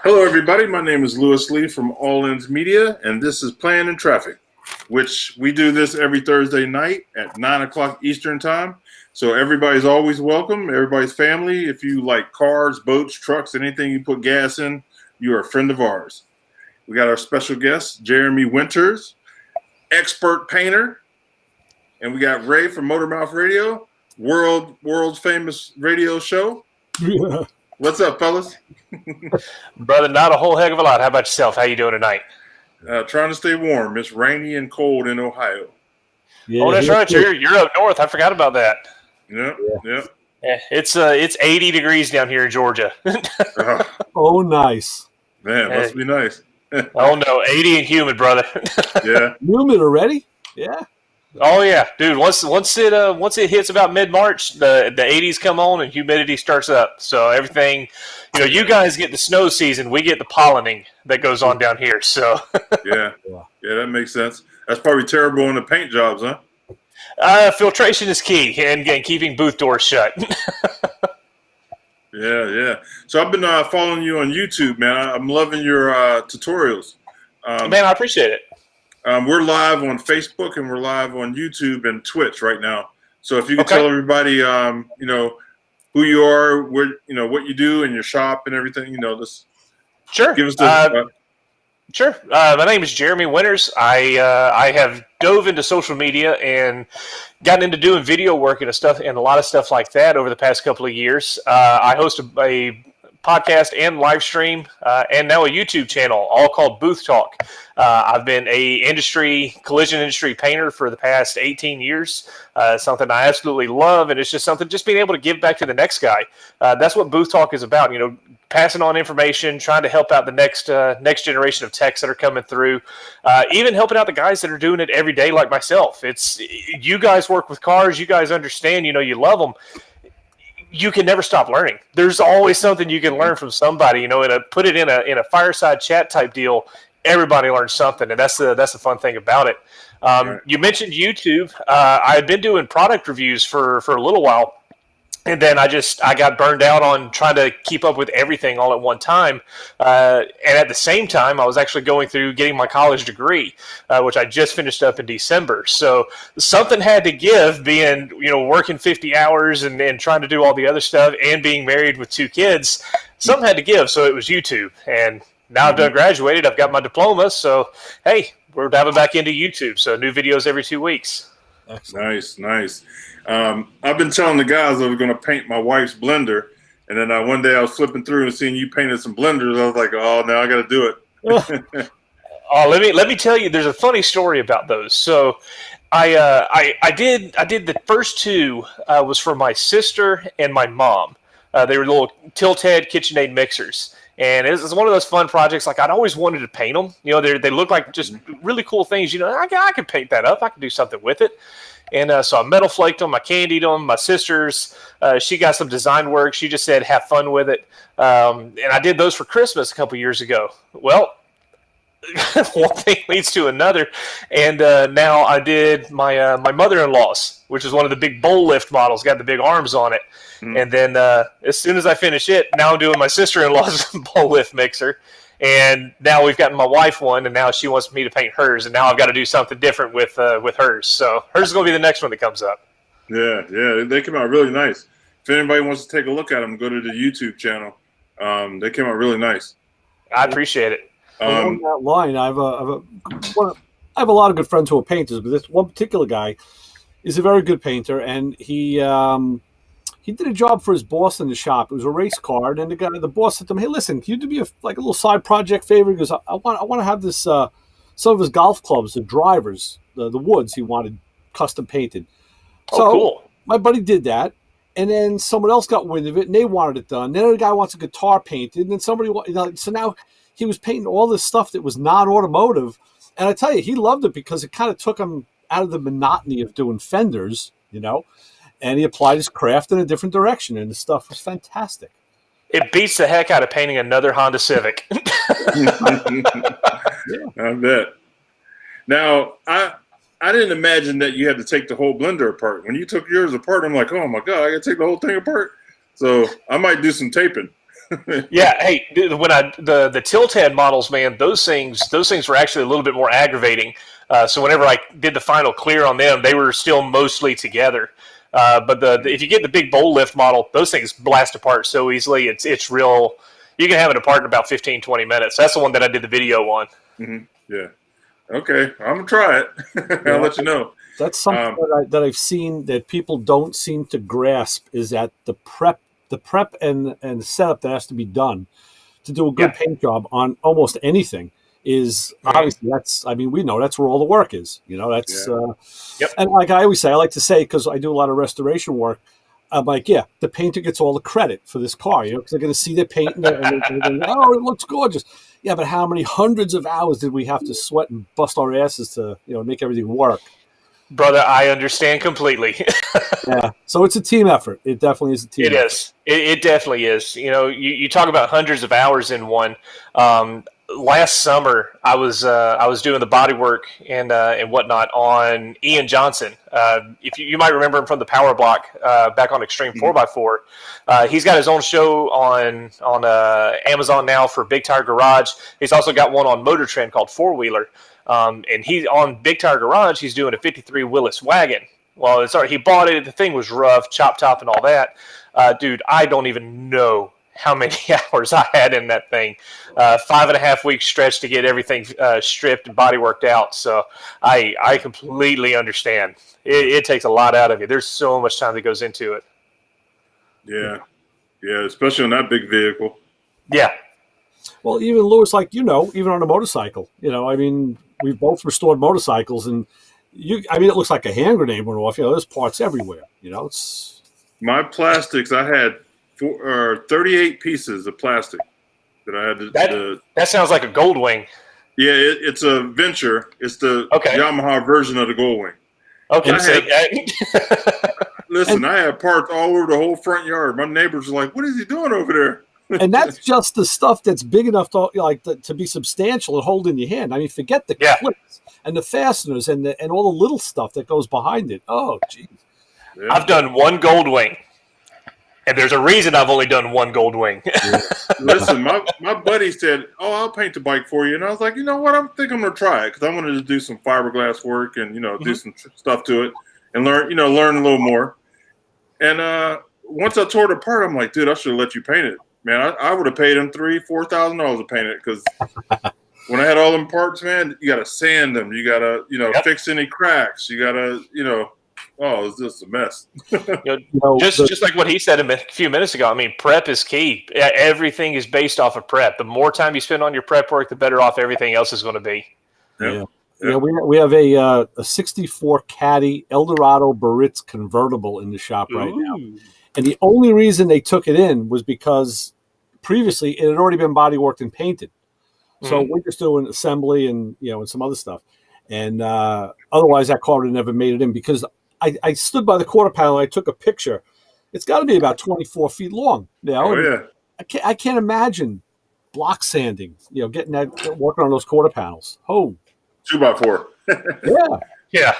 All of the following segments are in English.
Hello, everybody. My name is Lewis Lee from All Ends Media, and this is Plan and Traffic, which we do this every Thursday night at 9 o'clock Eastern Time. So everybody's always welcome, everybody's family. If you like cars, boats, trucks, anything you put gas in, you are a friend of ours. We got our special guest, Jeremy Winters, expert painter, and we got Ray from Motormouth Radio, world's famous radio show. Yeah. What's up, fellas? Brother, not a whole heck of a lot. How about yourself? How you doing tonight? Trying to stay warm. It's rainy and cold in Ohio. Oh, that's right. You're up north. I forgot about that. Yeah. Yeah, it's 80 degrees down here in Georgia. Oh, nice. Man, must be nice. Oh no, 80 and humid, brother. Yeah. Humid already? Yeah. Oh yeah, dude. Once it hits about mid-March, the 80s come on and humidity starts up. So everything, you guys get the snow season, we get the pollinating that goes on down here. So Yeah, that makes sense. That's probably terrible in the paint jobs, huh? filtration is key, and keeping booth doors shut. Yeah. So I've been following you on YouTube, man. I'm loving your tutorials. Man, I appreciate it. We're live on Facebook and we're live on YouTube and Twitch right now. So if you could tell everybody, who you are, where, what you do in your shop and everything, just Sure. give us the. Sure. My name is Jeremy Winters. I have dove into social media and gotten into doing video work and a lot of stuff like that over the past couple of years. I host a podcast and live stream and now a YouTube channel, all called Booth Talk. I've been a collision industry painter for the past 18 years. Something I absolutely love, and it's just being able to give back to the next guy. That's what Booth Talk is about. Passing on information, trying to help out the next generation of techs that are coming through, even helping out the guys that are doing it every day, like myself. It's you guys work with cars, you guys understand, you love them. You can never stop learning. There's always something you can learn from somebody. Put it in a fireside chat type deal. Everybody learns something, and that's the fun thing about it. Right. You mentioned YouTube. I had been doing product reviews for a little while. And then I got burned out on trying to keep up with everything all at one time. And at the same time, I was actually going through getting my college degree, which I just finished up in December. So something had to give, being, working 50 hours and trying to do all the other stuff and being married with 2 kids. Something had to give, so it was YouTube. And now I've done graduated. I've got my diploma. So, hey, we're diving back into YouTube. So new videos every 2 weeks. Excellent. Nice. I've been telling the guys I was going to paint my wife's blender, and then one day I was flipping through and seeing you painted some blenders. I was like, oh, now I got to do it. Oh, let me tell you. There's a funny story about those. So, I did the first 2 was for my sister and my mom. They were little tilt-head KitchenAid mixers. And it was one of those fun projects. Like, I'd always wanted to paint them. They look like just really cool things. I could paint that up. I could do something with it. And so I metal flaked them. I candied them. My sister's, she got some design work. She just said, have fun with it. And I did those for Christmas a couple years ago. Well, one thing leads to another. And now I did my mother-in-law's, which is one of the big bowl lift models, got the big arms on it. Mm-hmm. And then as soon as I finish it, now I'm doing my sister-in-law's bowl lift mixer. And now we've gotten my wife one, and now she wants me to paint hers. And now I've got to do something different with hers. So hers is going to be the next one that comes up. Yeah, they came out really nice. If anybody wants to take a look at them, go to the YouTube channel. They came out really nice. I appreciate it. Along that line, I have a lot of good friends who are painters, but this one particular guy is a very good painter, and he did a job for his boss in the shop. It was a race car, and the boss said to him, "Hey, listen, can you do me a little side project favor?" He goes, "I want to have this some of his golf clubs, the drivers, the woods he wanted custom painted." So cool. My buddy did that, and then someone else got wind of it, and they wanted it done. Then another guy wants a guitar painted, and then somebody so now he was painting all this stuff that was non-automotive, and I tell you, he loved it because it kind of took him out of the monotony of doing fenders, and he applied his craft in a different direction, and the stuff was fantastic. It beats the heck out of painting another Honda Civic. I bet. Now, I didn't imagine that you had to take the whole blender apart. When you took yours apart, I'm like, oh my God, I got to take the whole thing apart. So I might do some taping. Yeah, hey, when the Tilted models, man, those things were actually a little bit more aggravating. So whenever I did the final clear on them, they were still mostly together. But if you get the big bowl lift model, those things blast apart so easily. It's real. You can have it apart in about 15, 20 minutes. That's the one that I did the video on. Mm-hmm. Yeah. Okay, I'm gonna try it. I'll let you know. That's something that I've seen that people don't seem to grasp is that the prep and setup that has to be done to do a good paint job on almost anything is obviously we know that's where all the work is. That's and like I always say, I like to say, because I do a lot of restoration work, I'm like, the painter gets all the credit for this car, because they're going to see the paint and they're going, oh, it looks gorgeous. Yeah, but how many hundreds of hours did we have to sweat and bust our asses to make everything work? Brother, I understand completely. Yeah, so it's a team effort. It definitely is a team effort. It is. It definitely is. You talk about hundreds of hours in one. Last summer, I was doing the body work and whatnot on Ian Johnson. If you might remember him from the Power Block back on Extreme 4x4. He's got his own show on Amazon now for Big Tire Garage. He's also got one on Motor Trend called Four Wheeler. And he's on Big Tire Garage. He's doing a '53 Willis wagon. Well, he bought it. The thing was rough, chop top, and all that. Dude, I don't even know how many hours I had in that thing. 5.5 weeks stretch to get everything stripped and body worked out. So I completely understand. It takes a lot out of you. There's so much time that goes into it. Yeah, especially on that big vehicle. Yeah. Well, even Lewis, even on a motorcycle, we've both restored motorcycles, and it looks like a hand grenade went off. There's parts everywhere. It's my plastics. I had 38 pieces of plastic that I had to. That sounds like a Goldwing. Yeah, it's a Venture. It's the Yamaha version of the Goldwing. Okay. Listen, I had parts all over the whole front yard. My neighbors were like, "What is he doing over there?" And that's just the stuff that's big enough to be substantial and hold in your hand. Forget the clips and the fasteners and all the little stuff that goes behind it. Oh, geez. Yeah. I've done one Goldwing, and there's a reason I've only done one Goldwing. Listen, my buddy said, "Oh, I'll paint the bike for you," and I was like, "You know what? I think I'm going to try it because I wanted to do some fiberglass work and do some stuff to it and learn a little more." And once I tore it apart, I'm like, "Dude, I should have let you paint it." Man, I would have paid him $3,000-$4,000 to paint it because when I had all them parts, man, you got to sand them. You got to, fix any cracks. You got to, oh, it's just a mess. Just like what he said a few minutes ago. Prep is key. Everything is based off of prep. The more time you spend on your prep work, the better off everything else is going to be. Yeah. We have a 64 Caddy Eldorado Baritz convertible in the shop right now. And the only reason they took it in was because previously it had already been body worked and painted. So we're just doing assembly and and some other stuff. And otherwise that car would have never made it in because I stood by the quarter panel and I took a picture. It's got to be about 24 feet long. I can't imagine block sanding, getting that, working on those quarter panels. 2x4. Yeah. Yeah.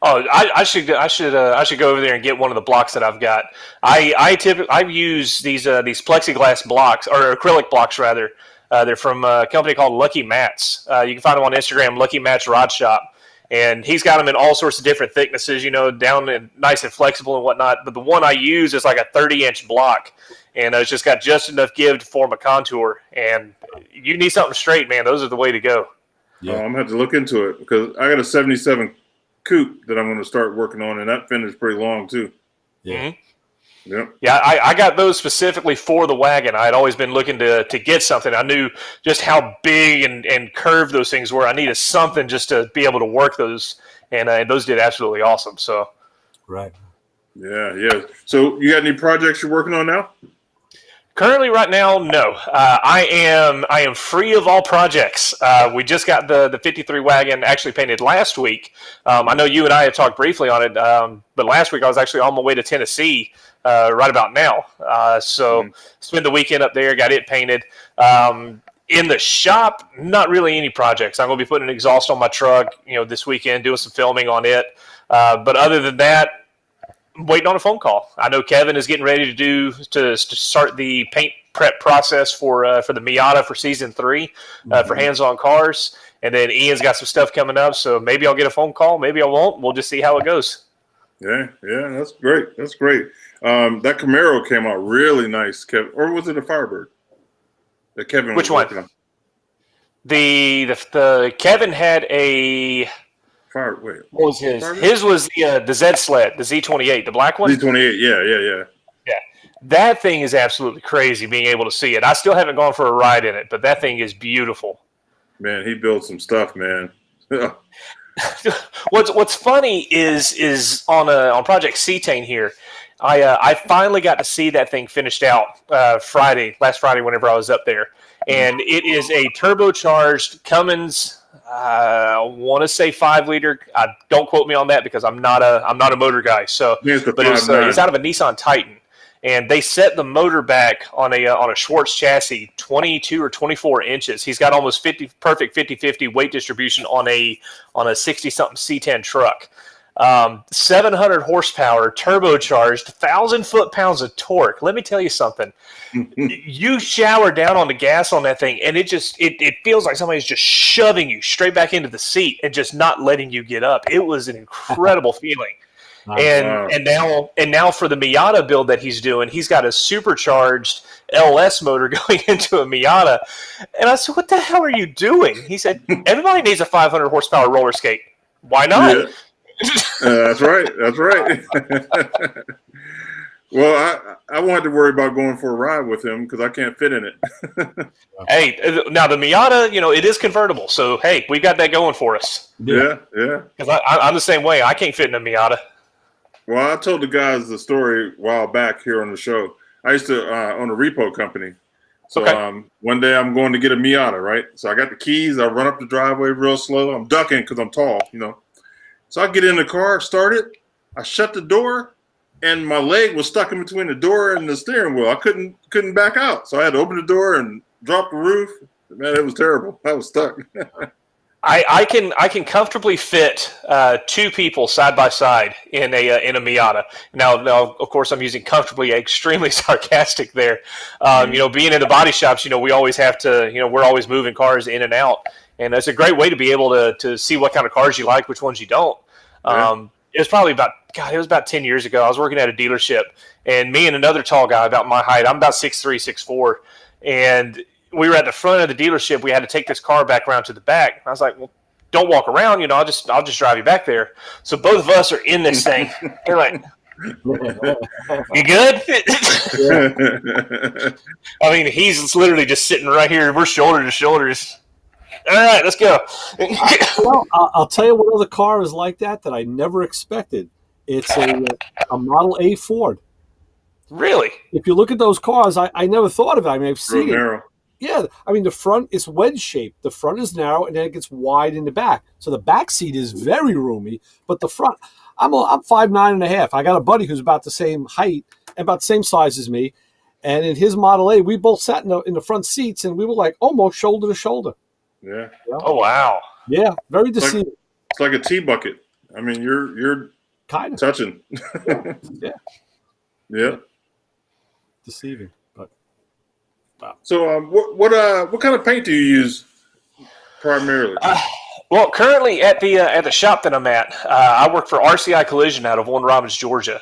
Oh, I should go over there and get one of the blocks that I've got. I use these plexiglass blocks or acrylic blocks rather. They're from a company called Lucky Mats. You can find them on Instagram, Lucky Mats Rod Shop, and he's got them in all sorts of different thicknesses. Down and nice and flexible and whatnot. But the one I use is like a 30-inch block, and it's just got just enough give to form a contour. And you need something straight, man. Those are the way to go. Yeah, I'm gonna have to look into it because I got a '77 coupe that I'm going to start working on, and that finish is pretty long too. Yeah, yeah. I got those specifically for the wagon. I had always been looking to get something. I knew just how big and curved those things were. I needed something just to be able to work those, and those did absolutely awesome. So, right. Yeah. So, you got any projects you're working on now? Currently, right now, no. I am free of all projects. We just got the 53 wagon actually painted last week. I know you and I had talked briefly on it, but last week I was actually on my way to Tennessee right about now. So spent the weekend up there, got it painted. In the shop, not really any projects. I'm going to be putting an exhaust on my truck, this weekend, doing some filming on it. But other than that, I'm waiting on a phone call. I know Kevin is getting ready to start the paint prep process for the Miata for season 3 for hands-on cars. And then Ian's got some stuff coming up, so maybe I'll get a phone call, maybe I won't. We'll just see how it goes. Yeah, that's great. That's great. That Camaro came out really nice, Kevin. Or was it a Firebird that Kevin Which was one? working on? The Kevin had a Wait. what was his? Firebird? His was the Z Sled, the Z28, the black one. Z28, yeah. Yeah, that thing is absolutely crazy. Being able to see it, I still haven't gone for a ride in it, but that thing is beautiful. Man, he built some stuff, man. What's funny is on Project Cetane here. I finally got to see that thing finished out last Friday, whenever I was up there, and it is a turbocharged Cummins. I want to say 5-liter. Don't quote me on that because I'm not a motor guy. So, Yeah, it's the but it's 5.9. out of a Nissan Titan, and they set the motor back on a Schwartz chassis 22 or 24 inches. He's got almost perfect 50-50 weight distribution on a 60-something C10 truck. 700 horsepower, turbocharged, 1,000 foot-pounds of torque. Let me tell you something. You shower down on the gas on that thing, and it feels like somebody's just shoving you straight back into the seat and just not letting you get up. It was an incredible feeling. Wow. And now for the Miata build that he's doing, he's got a supercharged LS motor going into a Miata. And I said, "What the hell are you doing?" He said, "Everybody needs a 500 horsepower roller skate. Why not?" Yeah. That's right. Well, I wanted to worry about going for a ride with him because I can't fit in it. Hey, now the Miata, it is convertible. So, hey, we got that going for us. Yeah. Because I'm the same way. I can't fit in a Miata. Well, I told the guys the story a while back here on the show. I used to own a repo company. So Okay. One day I'm going to get a Miata, right? So I got the keys. I run up the driveway real slow. I'm ducking because I'm tall, So I get in the car, start it. I shut the door, and my leg was stuck in between the door and the steering wheel. I couldn't back out. So I had to open the door and drop the roof. Man, it was terrible. I was stuck. I can comfortably fit 2 people side by side in a Miata. Now, of course, I'm using comfortably, extremely sarcastic there. Being in the body shops, we always have to, we're always moving cars in and out, and that's a great way to be able to see what kind of cars you like, which ones you don't. It was probably about 10 years ago. I was working at a dealership, and me and another tall guy about my height, I'm about 6'3", 6'4", and we were at the front of the dealership. We had to take this car back around to the back. I was like, "Well, don't walk around. I'll just drive you back there." So both of us are in this thing. They're like, "You good?" I mean, he's literally just sitting right here. We're shoulder to shoulders. All right, let's go. Well, I'll tell you what other car is like that I never expected. It's a Model A Ford. Really? If you look at those cars, I never thought of it. I mean, I've seen it. Narrow. Yeah, I mean, the front is wedge shaped. The front is narrow, and then it gets wide in the back. So the back seat is very roomy, but the front, I'm 5'9.5". I got a buddy who's about the same height and about the same size as me, and in his Model A, we both sat in the front seats, and we were like almost shoulder to shoulder. Yeah. Oh, wow. Yeah, very deceiving. It's like a tea bucket. I mean, you're Kind of. touching. Yeah. Yeah. Deceiving. But So what kind of paint do you use primarily? Well, currently at the shop that I'm at, I work for RCI Collision out of Warren Robins, Georgia.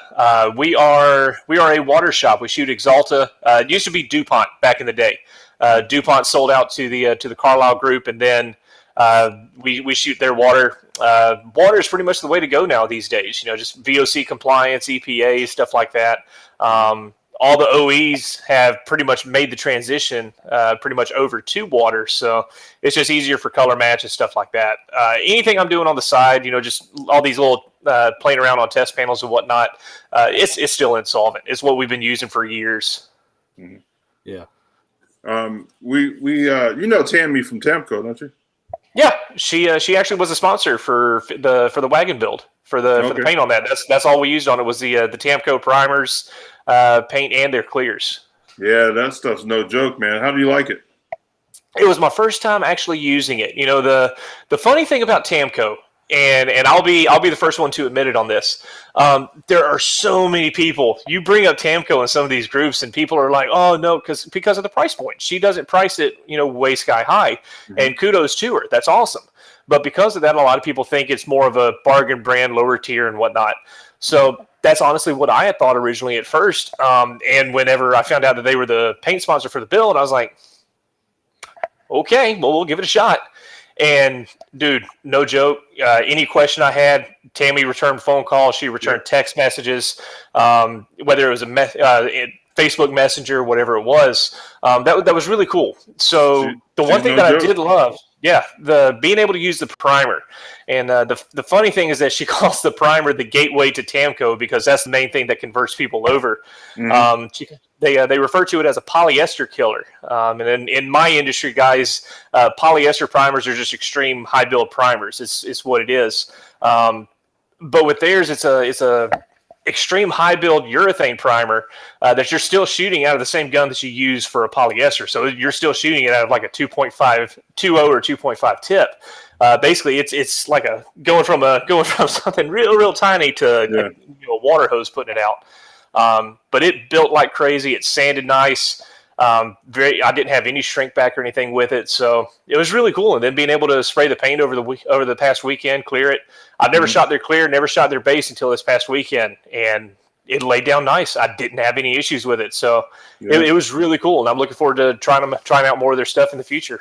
We are a water shop. We shoot Axalta. It used to be DuPont back in the day. DuPont sold out to the Carlisle Group, and then we shoot their water. Water is pretty much the way to go now these days. Just VOC compliance, EPA, stuff like that. All the OEs have pretty much made the transition pretty much over to water, so it's just easier for color match and stuff like that. Anything I'm doing on the side, just all these little playing around on test panels and whatnot, it's still insolvent. It's what we've been using for years. Mm-hmm. yeah. We Tammy from Tamco, don't you? Yeah, she actually was a sponsor for the wagon build for the paint on that. That's all we used on it was the Tamco primers, paint, and their clears. Yeah, that stuff's no joke, man. How do you like it? It was my first time actually using it. The funny thing about Tamco, and I'll be the first one to admit it on this. There are so many people. You bring up Tamco in some of these groups, and people are like, "Oh no," because of the price point. She doesn't price it, way sky high. And kudos to her. That's awesome. But because of that, a lot of people think it's more of a bargain brand, lower tier, and whatnot. So that's honestly what I had thought originally at first. And whenever I found out that they were the paint sponsor for the build, I was like, okay, well, we'll give it a shot. And dude, no joke. Any question I had, Tammy returned phone calls. She returned text messages, whether it was a Facebook Messenger, whatever it was. That was really cool. So the one thing that I did love, the being able to use the primer. And the funny thing is that she calls the primer the gateway to Tamco because that's the main thing that converts people over. They refer to it as a polyester killer. And then in my industry, guys, polyester primers are just extreme high build primers. It's what it is. But with theirs, it's a extreme high build urethane primer that you're still shooting out of the same gun that you use for a polyester. So you're still shooting it out of like a 2.5 or 2.5 tip. Basically, it's like going from something real tiny to a water hose putting it out. But it built like crazy. It sanded nice. I didn't have any shrink back or anything with it, so it was really cool. And then being able to spray the paint over the past weekend, clear it. I've never shot their clear, never shot their base until this past weekend, and it laid down nice. I didn't have any issues with it, so it was really cool. And I'm looking forward to trying out more of their stuff in the future.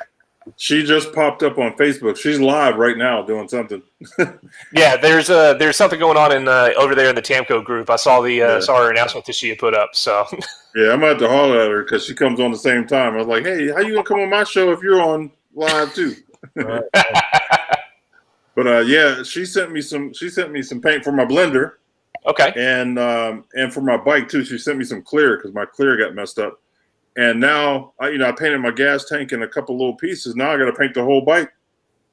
She just popped up on Facebook. She's live right now doing something. Yeah, there's something going on in over there in the Tamco group. I saw saw her announcement that she had put up. So yeah, I'm about to holler at her because she comes on the same time. I was like, hey, how you gonna come on my show if you're on live too? But she sent me some paint for my blender. Okay. And for my bike too. She sent me some clear because my clear got messed up. And now I painted my gas tank in a couple little pieces. Now I got to paint the whole bike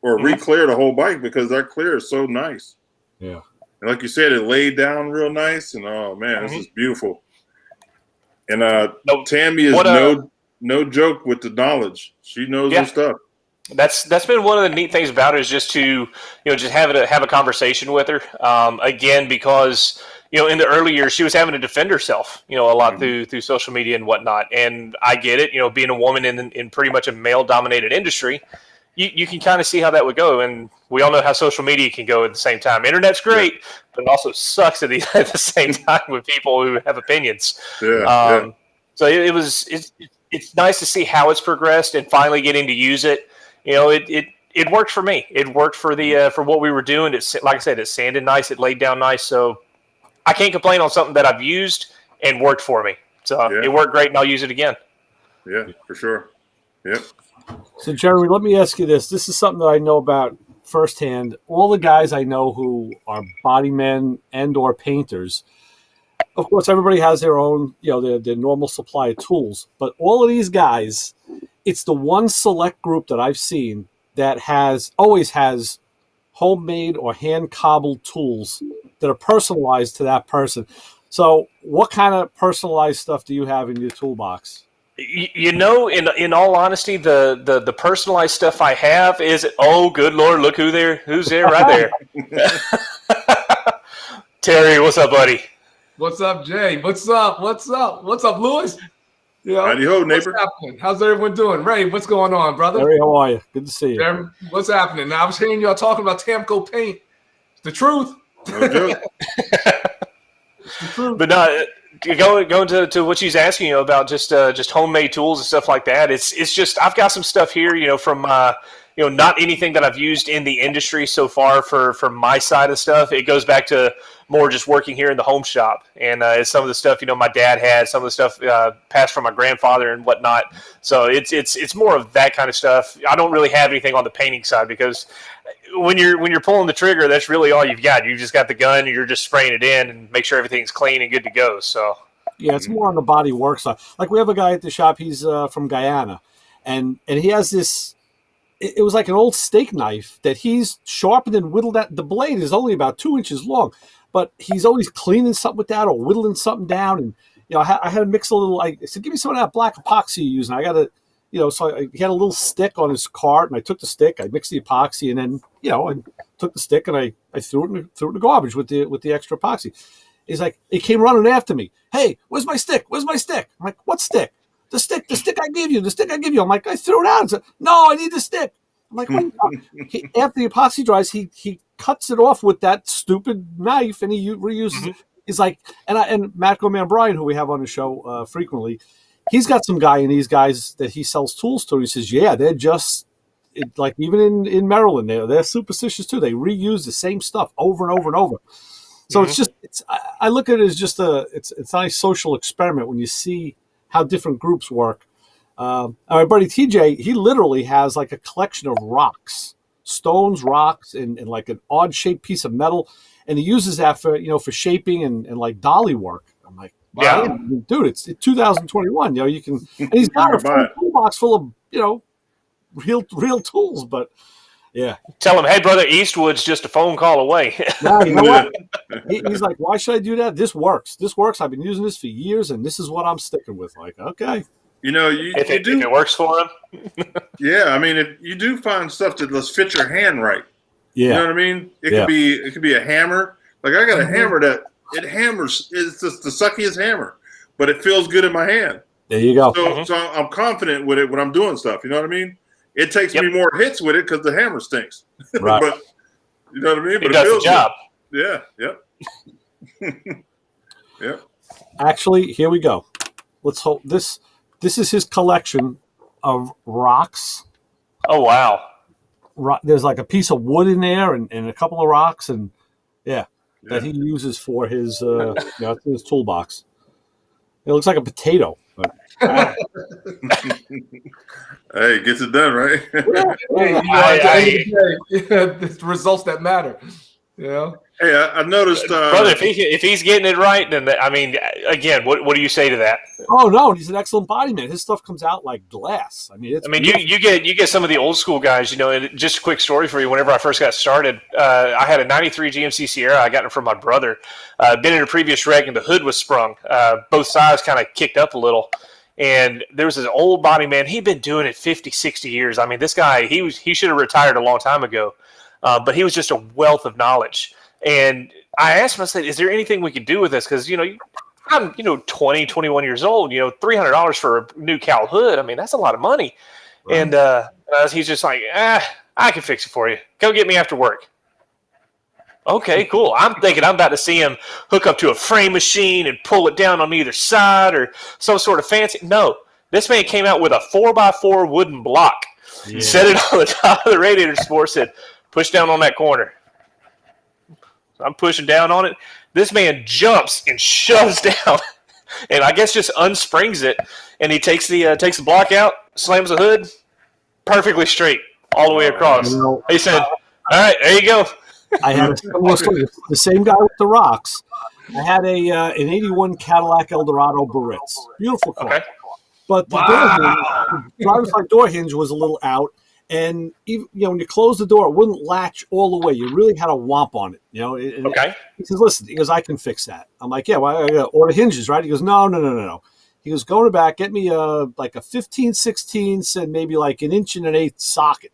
or re-clear the whole bike because that clear is so nice. Yeah. And like you said, it laid down real nice. And oh man, this is beautiful. And Tammy is no joke with the knowledge. She knows her stuff. That's been one of the neat things about it is just to just have a conversation with her. Again, because in the early years, she was having to defend herself, a lot through social media and whatnot. And I get it, being a woman in pretty much a male-dominated industry, you can kind of see how that would go. And we all know how social media can go at the same time. Internet's great, but it also sucks at the same time with people who have opinions. So it's nice to see how it's progressed and finally getting to use it. It worked for me. It worked for for what we were doing. It's like I said, it sanded nice. It laid down nice. So I can't complain on something that I've used and worked for me. So it worked great, and I'll use it again. Yeah, for sure. Yep. So, Jeremy, let me ask you this. This is something that I know about firsthand. All the guys I know who are body men and or painters, of course, everybody has their own, their normal supply of tools. But all of these guys, it's the one select group that I've seen that always has homemade or hand-cobbled tools that are personalized to that person. So what kind of personalized stuff do you have in your toolbox? In all honesty, the personalized stuff I have is, oh, good Lord, look who's there right there. Terry, what's up, buddy? What's up, Jay? What's up, Lewis? Howdy ho, neighbor. What's happening? How's everyone doing? Ray, what's going on, brother? Terry, how are you? Good to see you. Jeremy, what's happening? Now, I was hearing y'all talking about Tamco paint. It's the truth. No joke. It's the truth. But no, going to what she's asking about just homemade tools and stuff like that. It's just I've got some stuff here, from not anything that I've used in the industry so far for my side of stuff. It goes back to more just working here in the home shop. And it's some of the stuff, my dad had, some of the stuff passed from my grandfather and whatnot. So it's more of that kind of stuff. I don't really have anything on the painting side because when you're pulling the trigger, that's really all you've got. You've just got the gun, and you're just spraying it in and make sure everything's clean and good to go. So yeah, it's more on the body work side. Like we have a guy at the shop, he's from Guyana, and he has this. It was like an old steak knife that he's sharpened and whittled at. The blade is only about 2 inches long, but he's always cleaning something with that or whittling something down. And I had to mix a little. I said, "Give me some of that black epoxy you use." And I got to, so he had a little stick on his cart, and I took the stick, I mixed the epoxy, and then I took the stick and I threw it in the garbage with the extra epoxy. He's like, he came running after me. Hey, where's my stick? Where's my stick? I'm like, what stick? The stick I gave you. The stick I gave you. I'm like, I threw it out. Said, no, I need the stick. I'm like, what? After the epoxy dries, he cuts it off with that stupid knife, and he reuses it. He's like, and Matt Goman Bryan, who we have on the show frequently, he's got some guy in these guys that he sells tools to. And he says, yeah, they're just like even in Maryland, they're superstitious too. They reuse the same stuff over and over and over. So I look at it as just it's a nice social experiment when you see how different groups work. Our buddy TJ, he literally has like a collection of rocks, stones, rocks, and like an odd shaped piece of metal, and he uses that for for shaping and like dolly work. I'm like, wow, dude, it's 2021. You can, and he's got a full toolbox full of real tools, but. Yeah. Tell him, hey, brother, Eastwood's just a phone call away. Now, you know what? He's like, why should I do that? This works. I've been using this for years, and this is what I'm sticking with. Like, okay. If it works for him. Yeah, I mean, if you do find stuff that does fit your hand right. Yeah. You know what I mean? It could be a hammer. Like I got a hammer that it hammers. It's just the suckiest hammer, but it feels good in my hand. There you go. So I'm confident with it when I'm doing stuff. You know what I mean? It takes me more hits with it because the hammer stinks. Right. But you know what I mean? But it does feels the job. Good. Yeah. Yep. Yep. Actually, here we go. Let's hope this is his collection of rocks. Oh wow. There's like a piece of wood in there and a couple of rocks and that he uses for his his toolbox. It looks like a potato. But, hey, gets it done, right? It's the results that matter. Hey, I noticed, brother. If he's getting it right, then again, what do you say to that? Oh no, he's an excellent body man. His stuff comes out like glass. You get some of the old school guys. And just a quick story for you. Whenever I first got started, I had a '93 GMC Sierra. I got it from my brother. Been in a previous wreck, and the hood was sprung. Both sides kind of kicked up a little. And there was this old body man. He'd been doing it 50, 60 years. I mean, this guy, he should have retired a long time ago. But he was just a wealth of knowledge. And I asked him, I said, is there anything we could do with this? Because, I'm, 20, 21 years old, $300 for a new cowl hood. I mean, that's a lot of money. Right. And he's just like, I can fix it for you. Go get me after work. Okay, cool. I'm thinking I'm about to see him hook up to a frame machine and pull it down on either side or some sort of fancy. No, this man came out with a 4x4 wooden block, set it on the top of the radiator support, said, push down on that corner. I'm pushing down on it. This man jumps and shoves down, and I guess just unsprings it. And he takes the block out, slams the hood, perfectly straight all the way across. He said, "All right, there you go." I had a similar story. The same guy with the rocks. I had an '81 Cadillac Eldorado Baritz, beautiful car. Okay. But the driver's side door hinge was a little out. And even, when you close the door, it wouldn't latch all the way. You really had a whomp on it. Okay. He says, "Listen," he goes, "I can fix that." I'm like, "Yeah, well, I got to order hinges, right?" He goes, No. He goes, "Go to the back, get me like a 15/16 and maybe like an 1.1 socket."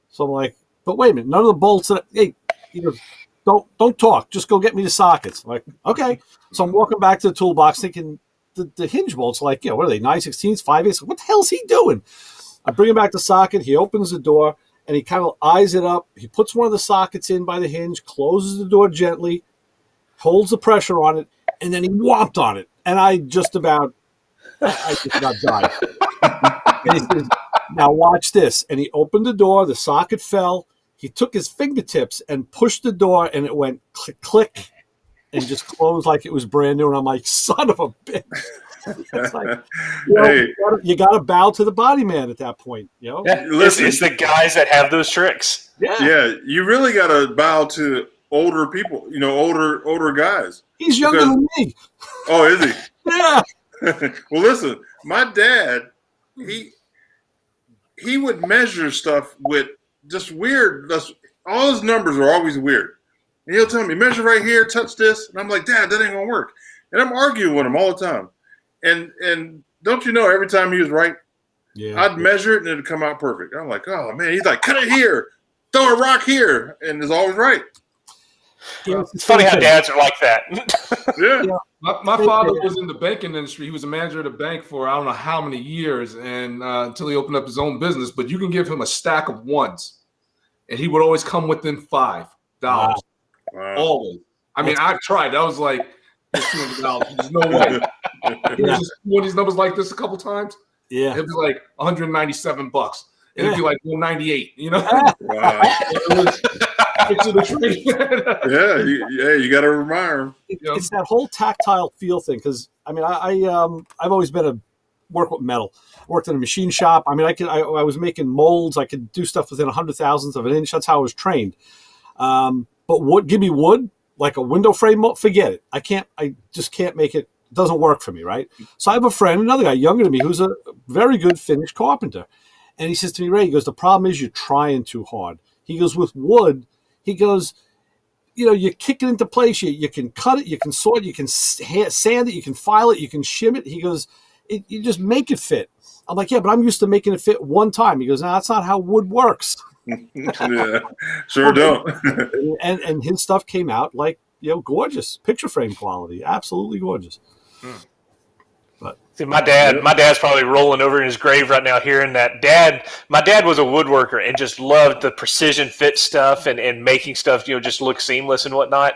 So I'm like, "But wait a minute, none of the bolts." Hey, he goes, "Don't talk. Just go get me the sockets." I'm like, "Okay." So I'm walking back to the toolbox, thinking the hinge bolts, like, what are they? 9/16, 5/8? What the hell's he doing? I bring him back the socket. He opens the door, and he kind of eyes it up. He puts one of the sockets in by the hinge, closes the door gently, holds the pressure on it, and then he whopped on it. And I just about died. And he says, "Now watch this." And he opened the door. The socket fell. He took his fingertips and pushed the door, and it went click, click, and just closed like it was brand new. And I'm like, son of a bitch. It's like, you got to bow to the body man at that point. Yeah. Listen, it's the guys that have those tricks. Yeah, you really got to bow to older people. Older guys. He's younger than me. Oh, is he? Yeah. Well, listen, my dad, he would measure stuff with just weird. All his numbers are always weird. And he'll tell me, measure right here, touch this, and I'm like, Dad, that ain't gonna work. And I'm arguing with him all the time. And don't you know, every time he was right, Yeah. I'd measure it and it'd come out perfect. I'm like, oh man, he's like, cut it here, throw a rock here, and it's always right. It's funny how dads are like that. Yeah. My father was in the banking industry. He was a manager at a bank for I don't know how many years, and until he opened up his own business. But you can give him a stack of ones, and he would always come within $5. Wow. Always. I mean, I've tried. I was like, $200. There's no way. He was just doing these numbers like this a couple times. Yeah. It'd be like $197, and it'd be like $198. You know. Wow. You got to remind him. It's that whole tactile feel thing because I mean I've always been work with metal. I worked in a machine shop. I mean I was making molds. I could do stuff within 100,000th of an inch. That's how I was trained. But give me wood like a window frame. Forget it. I just can't make it. It doesn't work for me, right? So I have a friend, another guy younger than me, who's a very good finished carpenter, and he says to me, Ray, he goes, the problem is you're trying too hard. He goes, with wood. He goes, you kick it into place. You can cut it, you can saw it, you can sand it, you can file it, you can shim it. He goes, you just make it fit. I'm like, yeah, but I'm used to making it fit one time. He goes, no, that's not how wood works. Yeah, sure don't. and his stuff came out like, gorgeous, picture frame quality, absolutely gorgeous. But see, my dad's probably rolling over in his grave right now hearing that. My dad was a woodworker and just loved the precision fit stuff and making stuff, just look seamless and whatnot.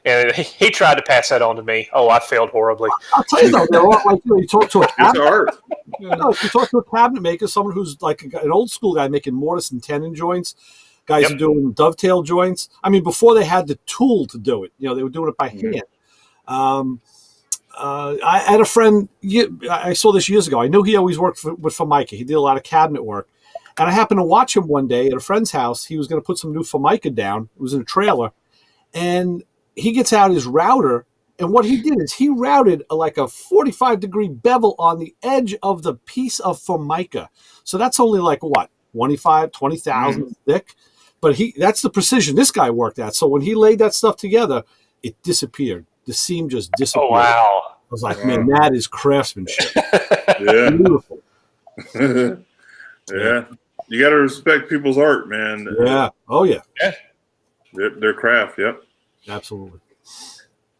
And he tried to pass that on to me. Oh, I failed horribly. I'll tell you though, they're all like, you talk to a It's art. you talk to a cabinet maker, someone who's like an old school guy making mortise and tenon joints, guys are doing dovetail joints. I mean, before they had the tool to do it, they were doing it by hand. I had a friend, I saw this years ago. I knew he always worked with Formica. He did a lot of cabinet work. And I happened to watch him one day at a friend's house. He was going to put some new Formica down. It was in a trailer. And he gets out his router. And what he did is he routed like a 45-degree bevel on the edge of the piece of Formica. So that's only like, 20,000 thick. But that's the precision this guy worked at. So when he laid that stuff together, it disappeared. The seam just disappeared. Oh, wow. I was like, man, that is craftsmanship. Yeah. Beautiful. Yeah. You got to respect people's art, man. Yeah. Oh, yeah. Their craft, yep. Absolutely.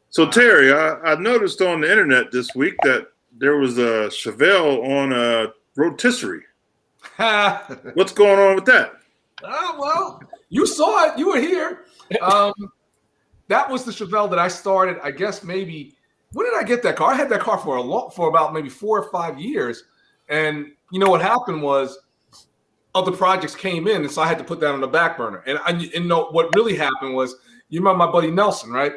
So, Terry, I noticed on the internet this week that there was a Chevelle on a rotisserie. What's going on with that? Well, you saw it. You were here. That was the Chevelle that I started. I guess maybe when did I get that car? I had that car for about maybe 4 or 5 years, and what happened was other projects came in, and so I had to put that on the back burner. And what really happened was, you remember my buddy Nelson, right?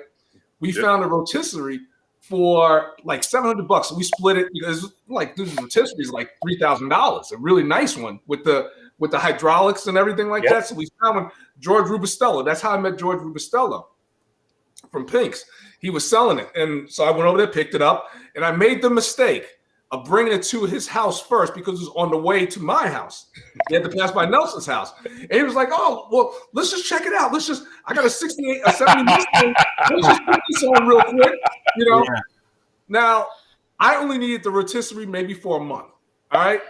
We found a rotisserie for like $700. So we split it because this rotisserie is like $3,000, a really nice one with the hydraulics and everything like that. So we found one, George Rubistello. That's how I met George Rubistello from Pink's. He was selling it. And so I went over there, picked it up, and I made the mistake of bringing it to his house first because it was on the way to my house. He had to pass by Nelson's house. And he was like, oh, well, let's just check it out. I got a 68, a 70 Mustang. Let's just put this on real quick, Yeah. Now, I only needed the rotisserie maybe for a month, all right?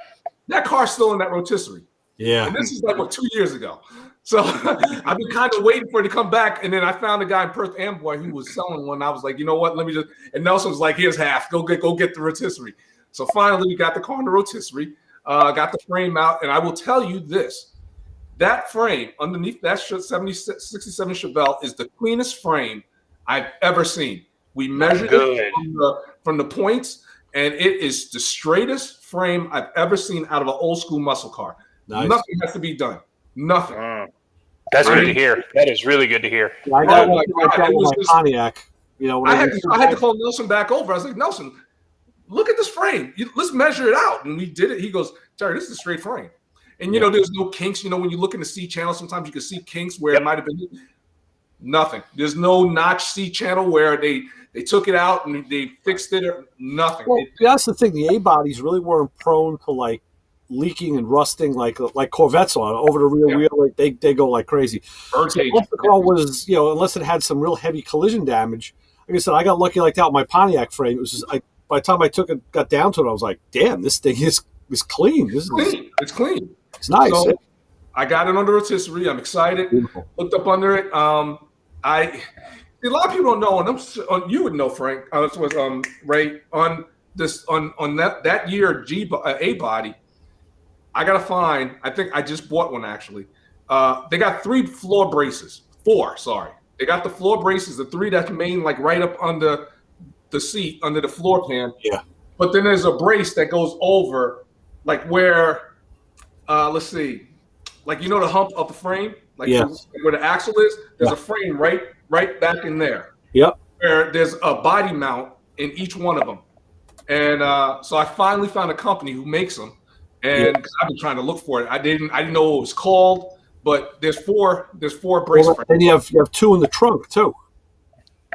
That car's still in that rotisserie. Yeah. And this is like, 2 years ago. So I've been kind of waiting for it to come back. And then I found a guy in Perth Amboy who was selling one. I was like, you know what? Let me just, and Nelson was like, here's half. Go get the rotisserie. So finally, we got the car in the rotisserie, got the frame out. And I will tell you this, that frame underneath that 67 Chevelle is the cleanest frame I've ever seen. We measured it from the points, and it is the straightest frame I've ever seen out of an old school muscle car. Nice. Nothing has to be done. Nothing. That's good to hear. That is really good to hear. I got like that with my Pontiac. I had to call Nelson back over. I was like, Nelson, look at this frame. Let's measure it out. And we did it. He goes, Terry, this is a straight frame. And, there's no kinks. When you look in the C channel, sometimes you can see kinks where it might have been nothing. There's no notch C channel where they took it out and they fixed it or nothing. Well, that's the thing. The A bodies really weren't prone to like leaking and rusting like Corvettes are over the rear wheel. Like they go like crazy. So unless the car was, unless it had some real heavy collision damage. Like I said, I got lucky like that with my Pontiac frame. It was just by the time I got down to it, I was like, damn, this thing is It's clean. This is Clean. It's clean. it's nice. So I got it on the rotisserie. I'm excited. Beautiful. Looked up under it. A lot of people don't know, and you would know, Frank. This was Ray on this on that year A body. I got to find. I think I just bought one actually. They got 3 floor braces. 4, sorry. They got the floor braces, the 3 that's main like right up under the seat, under the floor pan. Yeah. But then there's a brace that goes over, like where, let's see, like you know the hump of the frame, like Yes. where the axle is. There's Yeah. a frame right back in there. Yep. Where there's a body mount in each one of them, and so I finally found a company who makes them, and 'cause I've been trying to look for it. I didn't know what it was called, but there's four brace frames. And you have 2 in the trunk too.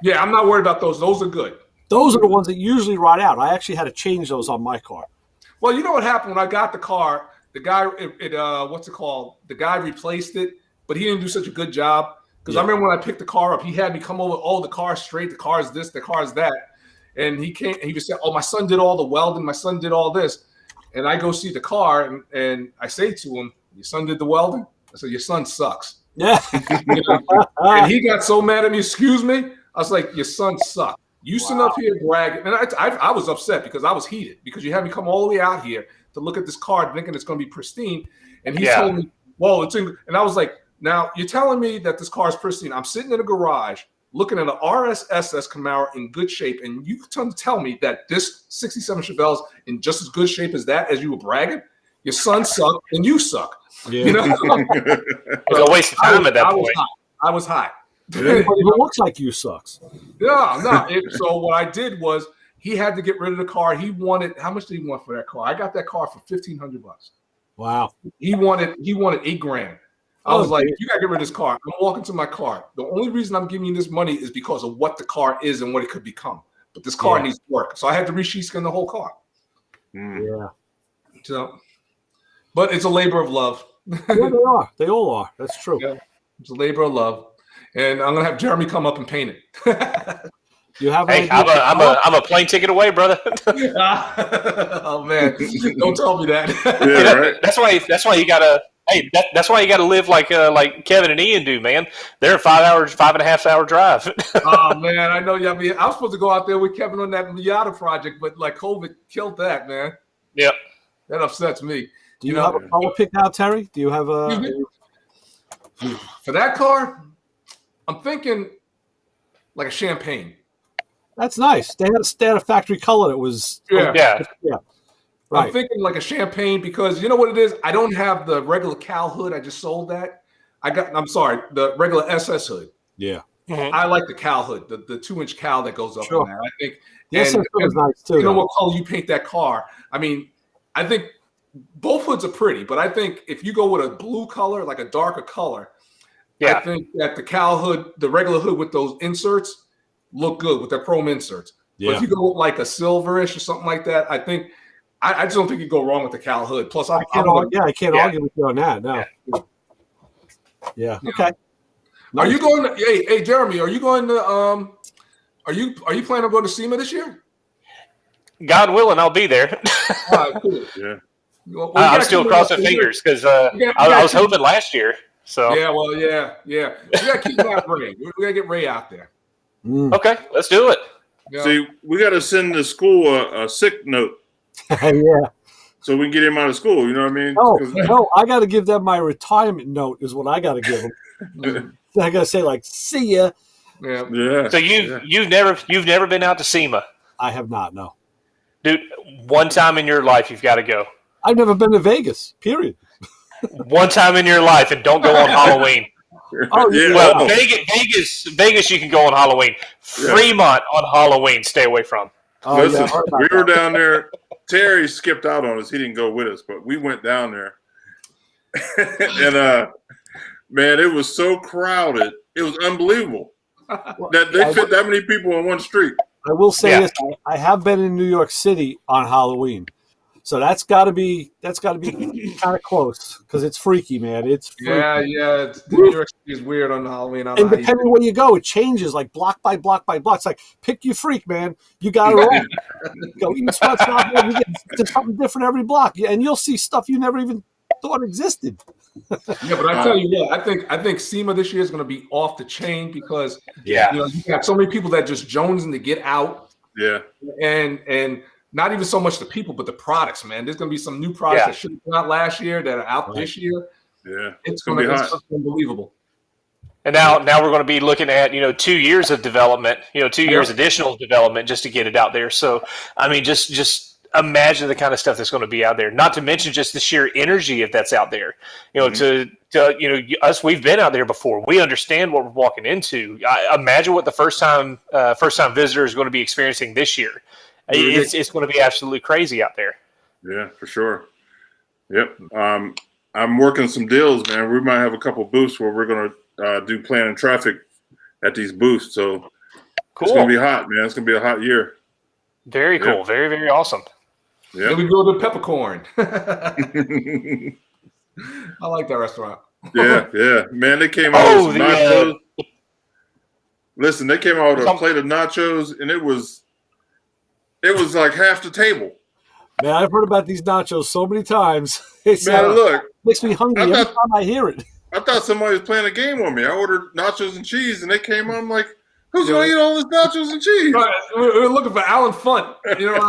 Yeah, I'm not worried about those. Those are good. Those are the ones that usually rot out. I actually had to change those on my car. Well, you know what happened when I got the car? The guy, what's it called? The guy replaced it, but he didn't do such a good job. Because I remember when I picked the car up, he had me come over. Oh, the car's straight. The car's this. The car's that. And he came. He was saying, "Oh, my son did all the welding. My son did all this." And I go see the car, and I say to him, "Your son did the welding?" I said, "Your son sucks." Yeah. You know? And he got so mad at me. Excuse me. I was like, "Your son sucks. You sitting up here bragging." And I was upset because I was heated because you had me come all the way out here to look at this car thinking it's going to be pristine. And he told me, "Well, it's in," and I was like, "Now you're telling me that this car is pristine. I'm sitting in a garage looking at an RSSS Camaro in good shape, and you tell me that this 67 Chevelle is in just as good shape as that as you were bragging? Your son sucked and you suck." Yeah. You know? It's a waste of time at that point. I was hot. Anybody who looks like you sucks. No. So what I did was he had to get rid of the car. He wanted, how much did he want for that car? I got that car for $1,500. Wow. He wanted $8,000. I was like, "You gotta get rid of this car." I'm walking to my car. The only reason I'm giving you this money is because of what the car is and what it could become. But this car needs work, so I had to re-sheathskin the whole car. Yeah. So, but it's a labor of love. Yeah, they are. They all are. That's true. Yeah, it's a labor of love, and I'm gonna have Jeremy come up and paint it. You have. Hey, I'm a plane ticket away, brother. Oh man, don't tell me that. Yeah, right. That's why you gotta. Hey, that's why you got to live like Kevin and Ian do, man. They're a 5.5 hour drive. Oh man, I know. I mean, I was supposed to go out there with Kevin on that Miata project, but like COVID killed that, man. Yep. That upsets me. Do you have a color picked out, Terry? Do you have a? For that car, I'm thinking like a champagne. That's nice. They had a factory color that was. Yeah. Right. I'm thinking like a champagne because you know what it is? I don't have the regular Cal hood. I just sold that. The regular SS hood. Yeah. Mm-hmm. I like the Cal hood, the 2-inch Cal that goes up on that. I think The SS hood is nice too. you know what color you paint that car. I mean, I think both hoods are pretty, but I think if you go with a blue color, like a darker color, I think that the Cal hood, the regular hood with those inserts, look good with their chrome inserts. Yeah. But if you go with like a silverish or something like that, I think I just don't think you go wrong with the Cal hood. Plus, I can't argue with you on that. No. Yeah. Okay. Are you going to? Hey, Jeremy, are you going to? Are you planning on going to SEMA this year? God willing, I'll be there. All right, cool. Yeah. Well, I'm still crossing fingers because I was hoping last year. So yeah. We gotta keep that Ray. We gotta get Ray out there. Okay, let's do it. Yeah. See, we got to send the school a sick note Yeah. so we can get him out of school. You know what I mean? No, I got to give them my retirement note. Is what I got to give them. I got to say like, "See ya." Yeah. Yeah. So you've never been out to SEMA, I have not. No. dude. One time in your life, you've got to go. I've never been to Vegas. Period. One time in your life, and don't go on Halloween. Oh, yeah. Well, Vegas, you can go on Halloween. Fremont on Halloween, stay away from. Oh, Listen, yeah, we were down there. Terry skipped out on us. He didn't go with us, but we went down there. And man, it was so crowded. It was unbelievable that they fit that many people on one street. I will say this: I have been in New York City on Halloween, So that's got to be kind of close because it's freaky, man. It's freaky. Yeah. New York City is weird on Halloween. I don't And know how you depending do where you go, it changes like block by block by block. It's like pick your freak, man. You got it all. Go eat sweats, you get to something different every block, and you'll see stuff you never even thought existed. Yeah, but I tell you what, I think SEMA this year is going to be off the chain because you have so many people that just jonesing to get out. Yeah. And not even so much the people, but the products, man. There's going to be some new products that should have come out last year that are out this year. Yeah, it's going to be unbelievable. And now we're going to be looking at 2 years of development, 2 years additional development just to get it out there. So I mean, just imagine the kind of stuff that's going to be out there. Not to mention just the sheer energy if that's out there. To us, we've been out there before. We understand what we're walking into. Imagine what the first time visitor is going to be experiencing this year. It's going to be absolutely crazy out there. Yeah, for sure. Yep. I'm working some deals, man. We might have a couple booths where we're going to do planning traffic at these booths. So cool. It's going to be hot, man. It's going to be a hot year. Very cool. Yep. Very, very awesome. Yeah. Then we go to Peppercorn. I like that restaurant. Yeah. Man, they came out with nachos. Listen, they came out with a plate of nachos, and it was like half the table. Man, I've heard about these nachos so many times. Look. Makes me hungry every time I hear it. I thought somebody was playing a game on me. I ordered nachos and cheese, and they came on. I'm like, who's going to eat all this nachos and cheese? We're looking for Alan Funt. That's like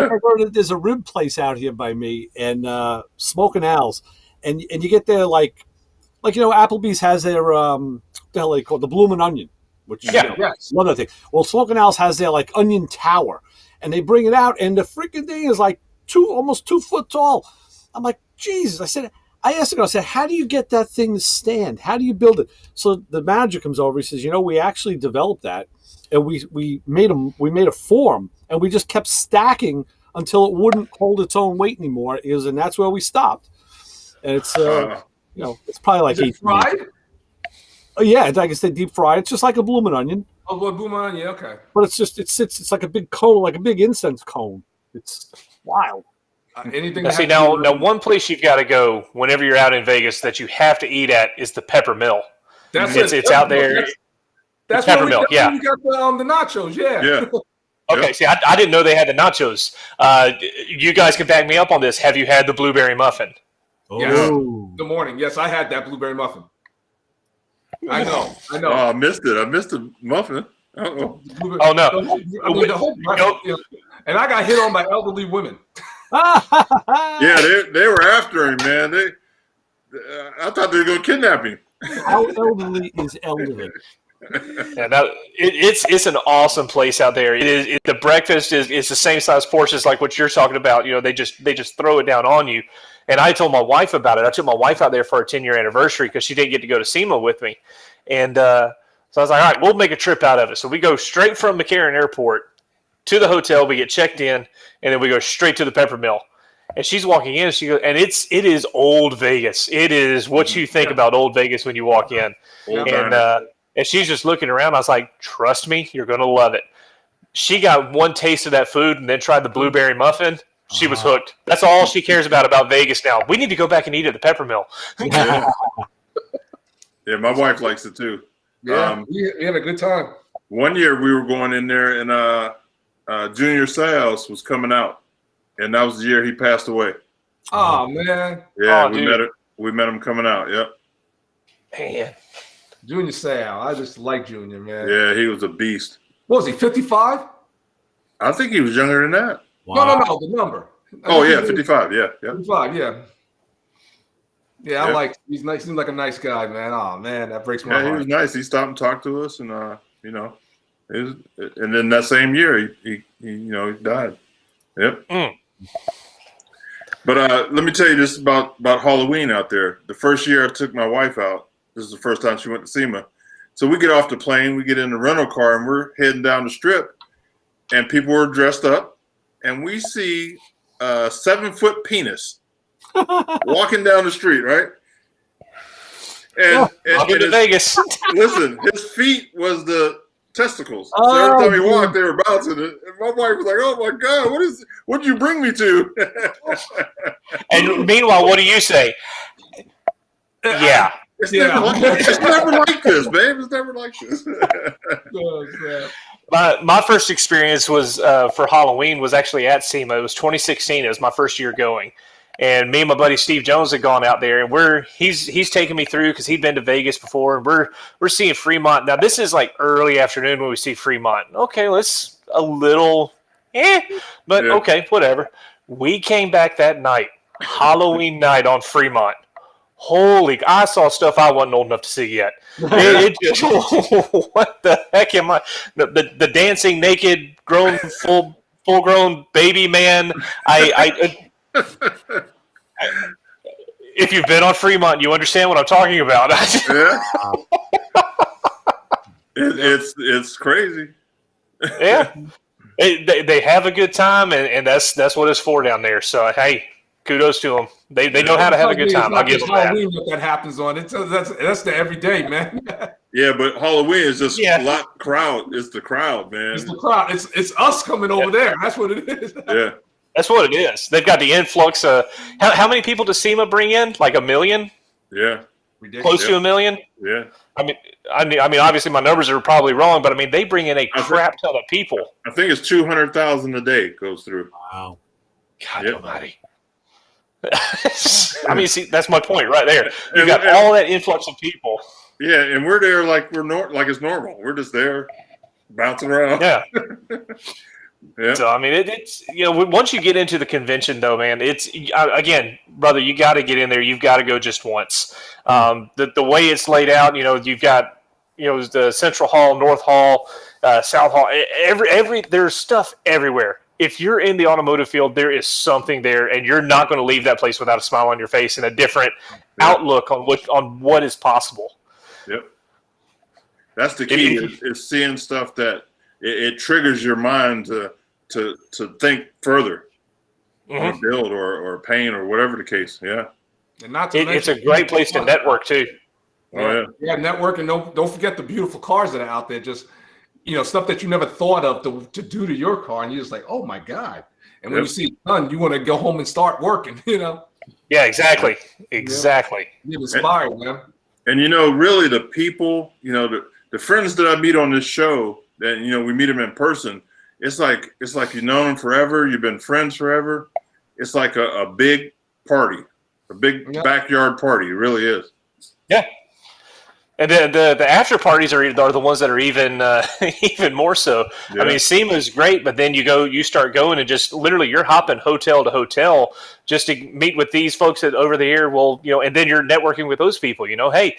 I heard that there's a rib place out here by me, and Smoking Al's. And you get there like Applebee's has their, what the hell they call it? The Bloomin' Onion. Which is another thing. Well, Smoking Al's has their like onion tower, and they bring it out, and the freaking thing is like almost 2 foot tall. I'm like, Jesus! I asked the guy, I said, how do you get that thing to stand? How do you build it? So the manager comes over. He says, we actually developed that, and we made a form, and we just kept stacking until it wouldn't hold its own weight anymore. And that's where we stopped. And it's it's probably like is it fried. Yeah, like I said, deep fried. It's just like a Bloomin' Onion. Oh, Bloomin' Onion, okay. But it's like a big cone, like a big incense cone. It's wild. Anything. Now, one place you've got to go whenever you're out in Vegas that you have to eat at is the Pepper Mill. It's out there. That's Pepper Mill. You got the nachos. Yeah. Okay. See, I didn't know they had the nachos. You guys can back me up on this. Have you had the blueberry muffin? Yes. Good morning. Yes, I had that blueberry muffin. I know. Oh, I missed it. I missed the muffin. Uh-oh. Oh no! The whole and I got hit on by elderly women. Yeah, they were after him, man. I thought they were going to kidnap him. How elderly is elderly? Yeah, it's an awesome place out there. The breakfast is the same size portions like what you're talking about. They just throw it down on you. And I told my wife about it. I took my wife out there for our 10-year anniversary because she didn't get to go to SEMA with me. And so I was like, all right, we'll make a trip out of it. So we go straight from McCarran Airport to the hotel. We get checked in, and then we go straight to the Pepper Mill. And she's walking in, and she goes, and it is old Vegas. It is what you think about old Vegas when you walk in. And she's just looking around. I was like, trust me, you're going to love it. She got one taste of that food and then tried the blueberry muffin. She was hooked. That's all she cares about Vegas now. We need to go back and eat at the Pepper Mill. Yeah, my wife likes it too. Yeah, we had a good time. One year we were going in there, and Junior Seau was coming out, and that was the year he passed away. Oh man! Yeah, we met him coming out. Yep. Man, Junior Seau, I just like Junior, man. Yeah, he was a beast. What was he? 55? I think he was younger than that. Wow. No, the number. Oh yeah, 55. Yeah. 55. Yeah. I like. He's nice. Seems like a nice guy, man. Oh man, that breaks my heart. Yeah, he was nice. He stopped and talked to us, and and then that same year he died. Yep. But let me tell you this about Halloween out there. The first year I took my wife out. This is the first time she went to SEMA. So we get off the plane, we get in the rental car, and we're heading down the strip, and people were dressed up. And we see a 7-foot penis walking down the street, right? And welcome to Vegas. Listen, his feet was the testicles. So Oh, every time he dude. walked, they were bouncing it. And my wife was like, "Oh my God, what did you bring me to?" And meanwhile, what do you say? Yeah. It's, Yeah. it's never like this, babe. It's never like this. My first experience was for Halloween was actually at SEMA. It was 2016. It was my first year going, and me and my buddy Steve Jones had gone out there, and he's taking me through because he'd been to Vegas before, and we're seeing Fremont. Now this is like early afternoon when we see Fremont. Okay, let's a little, but Yeah. okay, whatever. We came back that night, Halloween night on Fremont. Holy! I saw stuff I wasn't old enough to see yet. It just, what the heck am I? The dancing naked, full grown baby man. If you've been on Fremont, you understand what I'm talking about. Yeah. It's crazy. Yeah, they have a good time, and that's what it's for down there. So hey, kudos to them. They know how to have a good time. I'll give them that. Halloween that happens on. That's the everyday, man. Yeah, but Halloween is just Yeah. a lot crowd. It's the crowd, man. It's the crowd. It's us coming over there. That's what it is. Yeah. That's what it is. They've got the influx. How many people does SEMA bring in? Like 1 million? Yeah. Close to 1 million? Yeah. I mean, obviously my numbers are probably wrong, but I mean, they bring in a crap ton of people. I think it's 200,000 a day goes through. Wow. God Yep. almighty. I mean, see, that's my point right there. You got all that influx of people. Yeah, and we're there like like it's normal. We're just there, bouncing around. Yeah. Yeah. So I mean, it's once you get into the convention, though, man, it's again, brother, you got to get in there. You've got to go just once. The way it's laid out, you've got the Central Hall, North Hall, South Hall. There's stuff everywhere. If you're in the automotive field, there is something there, and you're not going to leave that place without a smile on your face and a different outlook on what is possible. Yep. That's the key is seeing stuff that it triggers your mind to think further, or build or paint or whatever the case. Yeah. And not to It's a great place to network too. Oh Yeah, network, and don't forget the beautiful cars that are out there. Just stuff that you never thought of to do to your car, and you're just like, oh my God. And when you see it done, you want to go home and start working. Yeah, exactly. You're inspired, man. And really the people, the friends that I meet on this show, that we meet them in person. It's like you've known them forever. You've been friends forever. It's like a big party, a big backyard party. It really is. Yeah. And the after parties are the ones that are even even more so. Yeah. I mean, SEMA is great, but then you start going and just literally you're hopping hotel to hotel just to meet with these folks that over there. Well, and then you're networking with those people. Hey,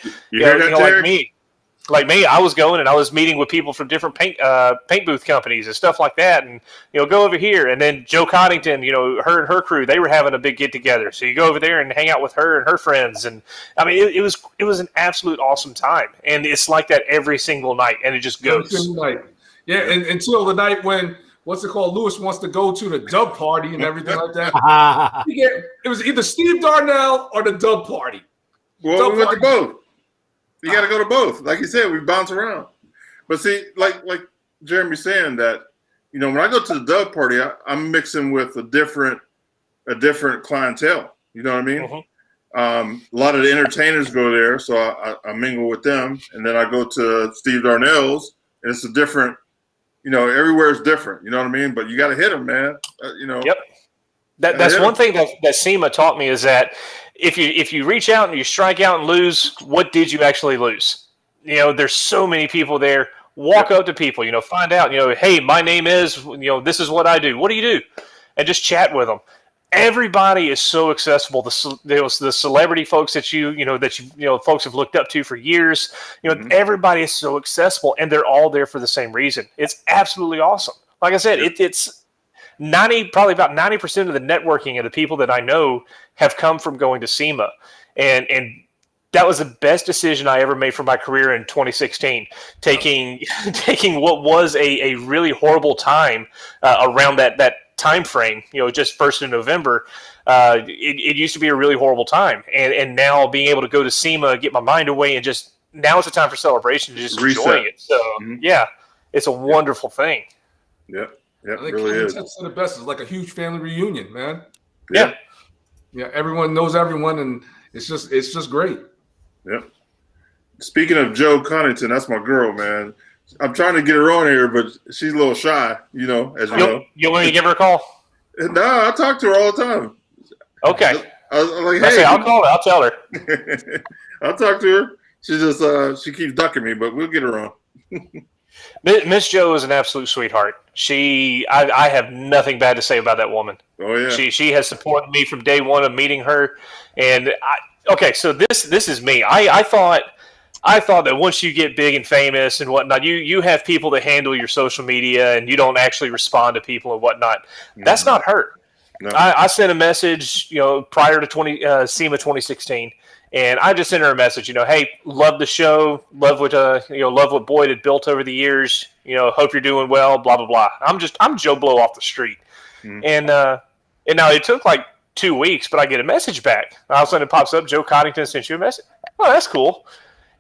like me, I was going and I was meeting with people from different paint booth companies and stuff like that, and go over here. And then Joe Coddington, her and her crew, they were having a big get together. So you go over there and hang out with her and her friends, and I mean, it was an absolute awesome time, and it's like that every single night, and it just goes. Every single night. Yeah, and until the night when Lewis wants to go to the dub party and everything like that. It was either Steve Darnell or the dub party. Well, we went to both. You got to go to both. Like you said, we bounce around. But see, like Jeremy's saying that, when I go to the dub party, I'm mixing with a different clientele. You know what I mean? Mm-hmm. A lot of the entertainers go there, so I mingle with them. And then I go to Steve Darnell's, and it's a different, everywhere is different. You know what I mean? But you got to hit them, man. Yep. That's one thing that SEMA taught me is that if you reach out and you strike out and lose, what did you actually lose? There's so many people there. Walk up to people, find out, hey, my name is, this is what I do. What do you do? And just chat with them. Everybody is so accessible. The celebrity folks that folks have looked up to for years, everybody is so accessible, and they're all there for the same reason. It's absolutely awesome. Like I said, it's probably about 90% of the networking of the people that I know have come from going to SEMA, and that was the best decision I ever made for my career in 2016. Taking what was a really horrible time around that time frame, just first of November. It used to be a really horrible time, and now being able to go to SEMA, get my mind away, and just now it's a time for celebration, to just enjoying it. So yeah. it's a wonderful thing. Yep. Yep. I think Really Kevin is. Ted said it best. It's like a huge family reunion, man. Yeah. Yeah, everyone knows everyone, and it's just great. Yep. Speaking of Joe Connington, that's my girl, man. I'm trying to get her on here, but she's a little shy, as you know. You want me to give her a call? No, I talk to her all the time. Okay. I was like, I hey, say, I'll call her. I'll tell her. I'll talk to her. She just she keeps ducking me, but we'll get her on. Miss Joe is an absolute sweetheart. I have nothing bad to say about that woman. Oh yeah. She has supported me from day one of meeting her. And so this is me. I thought that once you get big and famous and whatnot, you have people that handle your social media and you don't actually respond to people and whatnot. That's not her. No. I sent a message, prior to SEMA 2016, and I just sent her a message, hey, love the show, love what Boyd had built over the years, hope you're doing well, blah blah blah. I'm Joe Blow off the street, and now it took like 2 weeks, but I get a message back. All of a sudden it pops up, Joe Connington sent you a message. Oh, that's cool.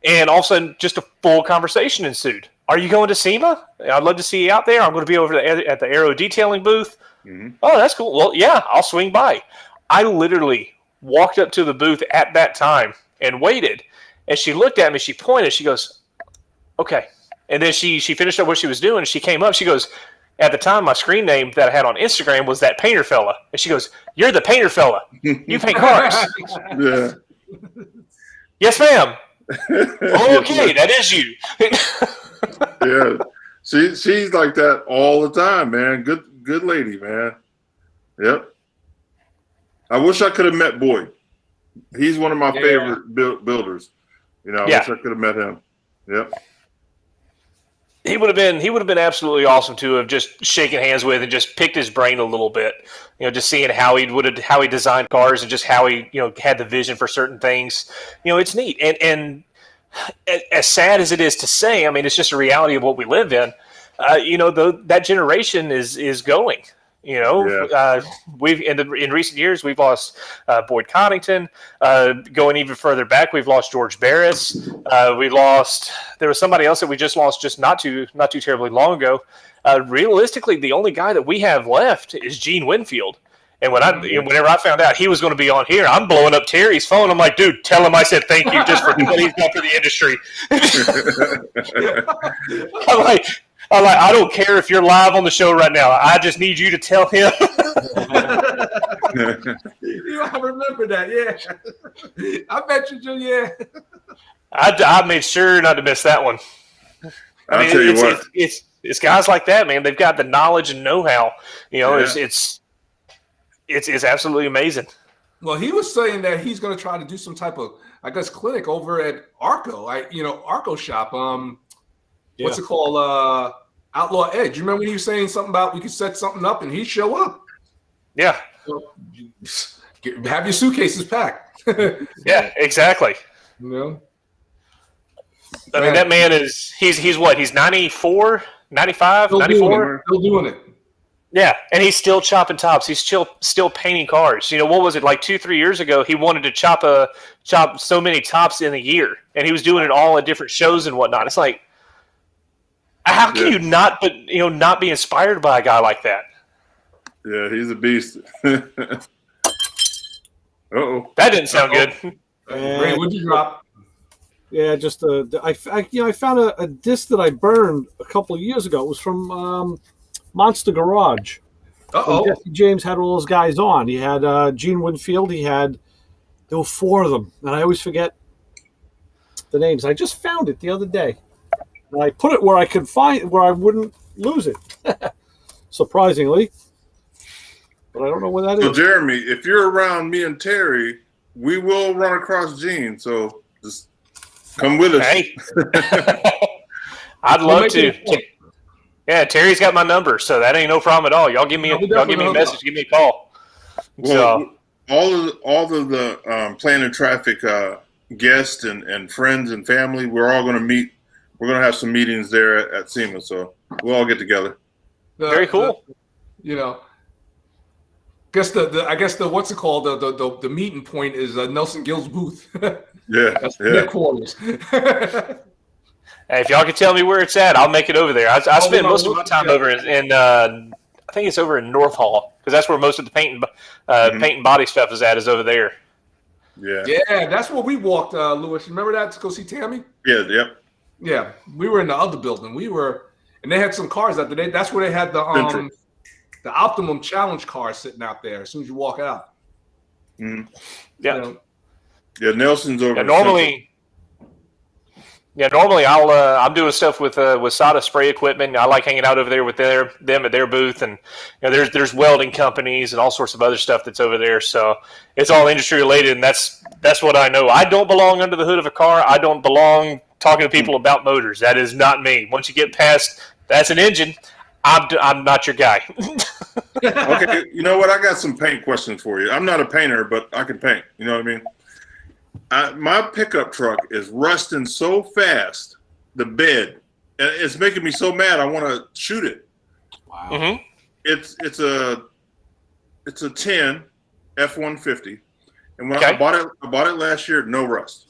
And all of a sudden, just a full conversation ensued. Are you going to SEMA? I'd love to see you out there. I'm going to be over at the Aero Detailing booth. Mm-hmm. Oh, that's cool. Well, yeah, I'll swing by. I literally walked up to the booth at that time and waited. And she looked at me. She pointed. She goes, okay. And then she finished up what she was doing. She came up. She goes, at the time, my screen name that I had on Instagram was That Painter Fella. And she goes, you're the painter fella. You paint cars. Yeah. Yes, ma'am. Okay, that is you. Yeah. She's like that all the time, man. Good lady, man. Yep. I wish I could have met Boyd. He's one of my favorite builders. I wish I could have met him. Yep. He would have been absolutely awesome to have just shaken hands with and just picked his brain a little bit. Just seeing how he designed cars and just how he had the vision for certain things. It's neat. And as sad as it is to say, I mean, it's just a reality of what we live in. That generation is going. We've in recent years we've lost Boyd Connington. Going even further back, we've lost George Barris. There was somebody else that we just lost just not too terribly long ago. Realistically, the only guy that we have left is Gene Winfield. And whenever I found out he was going to be on here, I'm blowing up Terry's phone. I'm like, dude, tell him I said thank you just for what he's done for the industry. I'm like, I don't care if you're live on the show right now. I just need you to tell him. I remember that, yeah. I bet you do, yeah. I made sure not to miss that one. I'll tell you what. It's guys like that, man. They've got the knowledge and know-how. It's absolutely amazing. Well, he was saying that he's going to try to do some type of, I guess, clinic over at Arco, Arco shop. What's it called? Outlaw Edge. You remember when he was saying something about we could set something up and he'd show up? Yeah. So, have your suitcases packed. Yeah, exactly. I mean, that man he's what? He's 94, 95, still 94? Still doing it. Yeah, and he's still chopping tops. He's still painting cars. What was it, like 2-3 years ago? He wanted to chop so many tops in a year, and he was doing it all at different shows and whatnot. It's like, how can you not be inspired by a guy like that? Yeah, he's a beast. Uh-oh. That didn't sound good. Ray, what'd you drop? Yeah, just I found a disc that I burned a couple of years ago. It was from Monster Garage. Jesse James had all those guys on. He had Gene Winfield. There were 4 of them, and I always forget the names. I just found it the other day. And I put it where I could find where I wouldn't lose it. Surprisingly. But I don't know where that is. So Jeremy, if you're around me and Terry, we will run across Gene. So just come with us. Hey. I'd love to. Yeah, Terry's got my number, so that ain't no problem at all. Y'all give me a message, give me a call. Well, all of the Plan and Traffic guests and friends and family, we're all going to meet. We're going to have some meetings there at SEMA, so we'll all get together. Very cool. I guess the what's it called? The meeting point is Nelson Gill's booth. Yeah, that's their quarters. Hey, if y'all can tell me where it's at, I'll make it over there. I spend no, most of my time over in I think it's over in North Hall because that's where most of the paint and body stuff is at. Is over there. Yeah. Yeah, that's where we walked, Lewis. Remember that to go see Tammy? Yeah. Yep. Yeah, we were in the other building. And they had some cars out there. That's where they had the Optimum Challenge car sitting out there. As soon as you walk out. Mhm. Yeah. You know, Yeah. Nelson's over. Yeah, normally I'm doing stuff with Sada spray equipment. I like hanging out over there with them at their booth, and there's welding companies and all sorts of other stuff that's over there. So it's all industry related, and that's what I know. I don't belong under the hood of a car. I don't belong talking to people about motors. That is not me. Once you get past that's an engine, I'm not your guy. Okay, you know what? I got some paint questions for you. I'm not a painter, but I can paint. You know what I mean? My pickup truck is rusting so fast, the bed, and it's making me so mad. I want to shoot it. Wow. Mm-hmm. It's a 10 F-150, and when Okay. I bought it last year, no rust.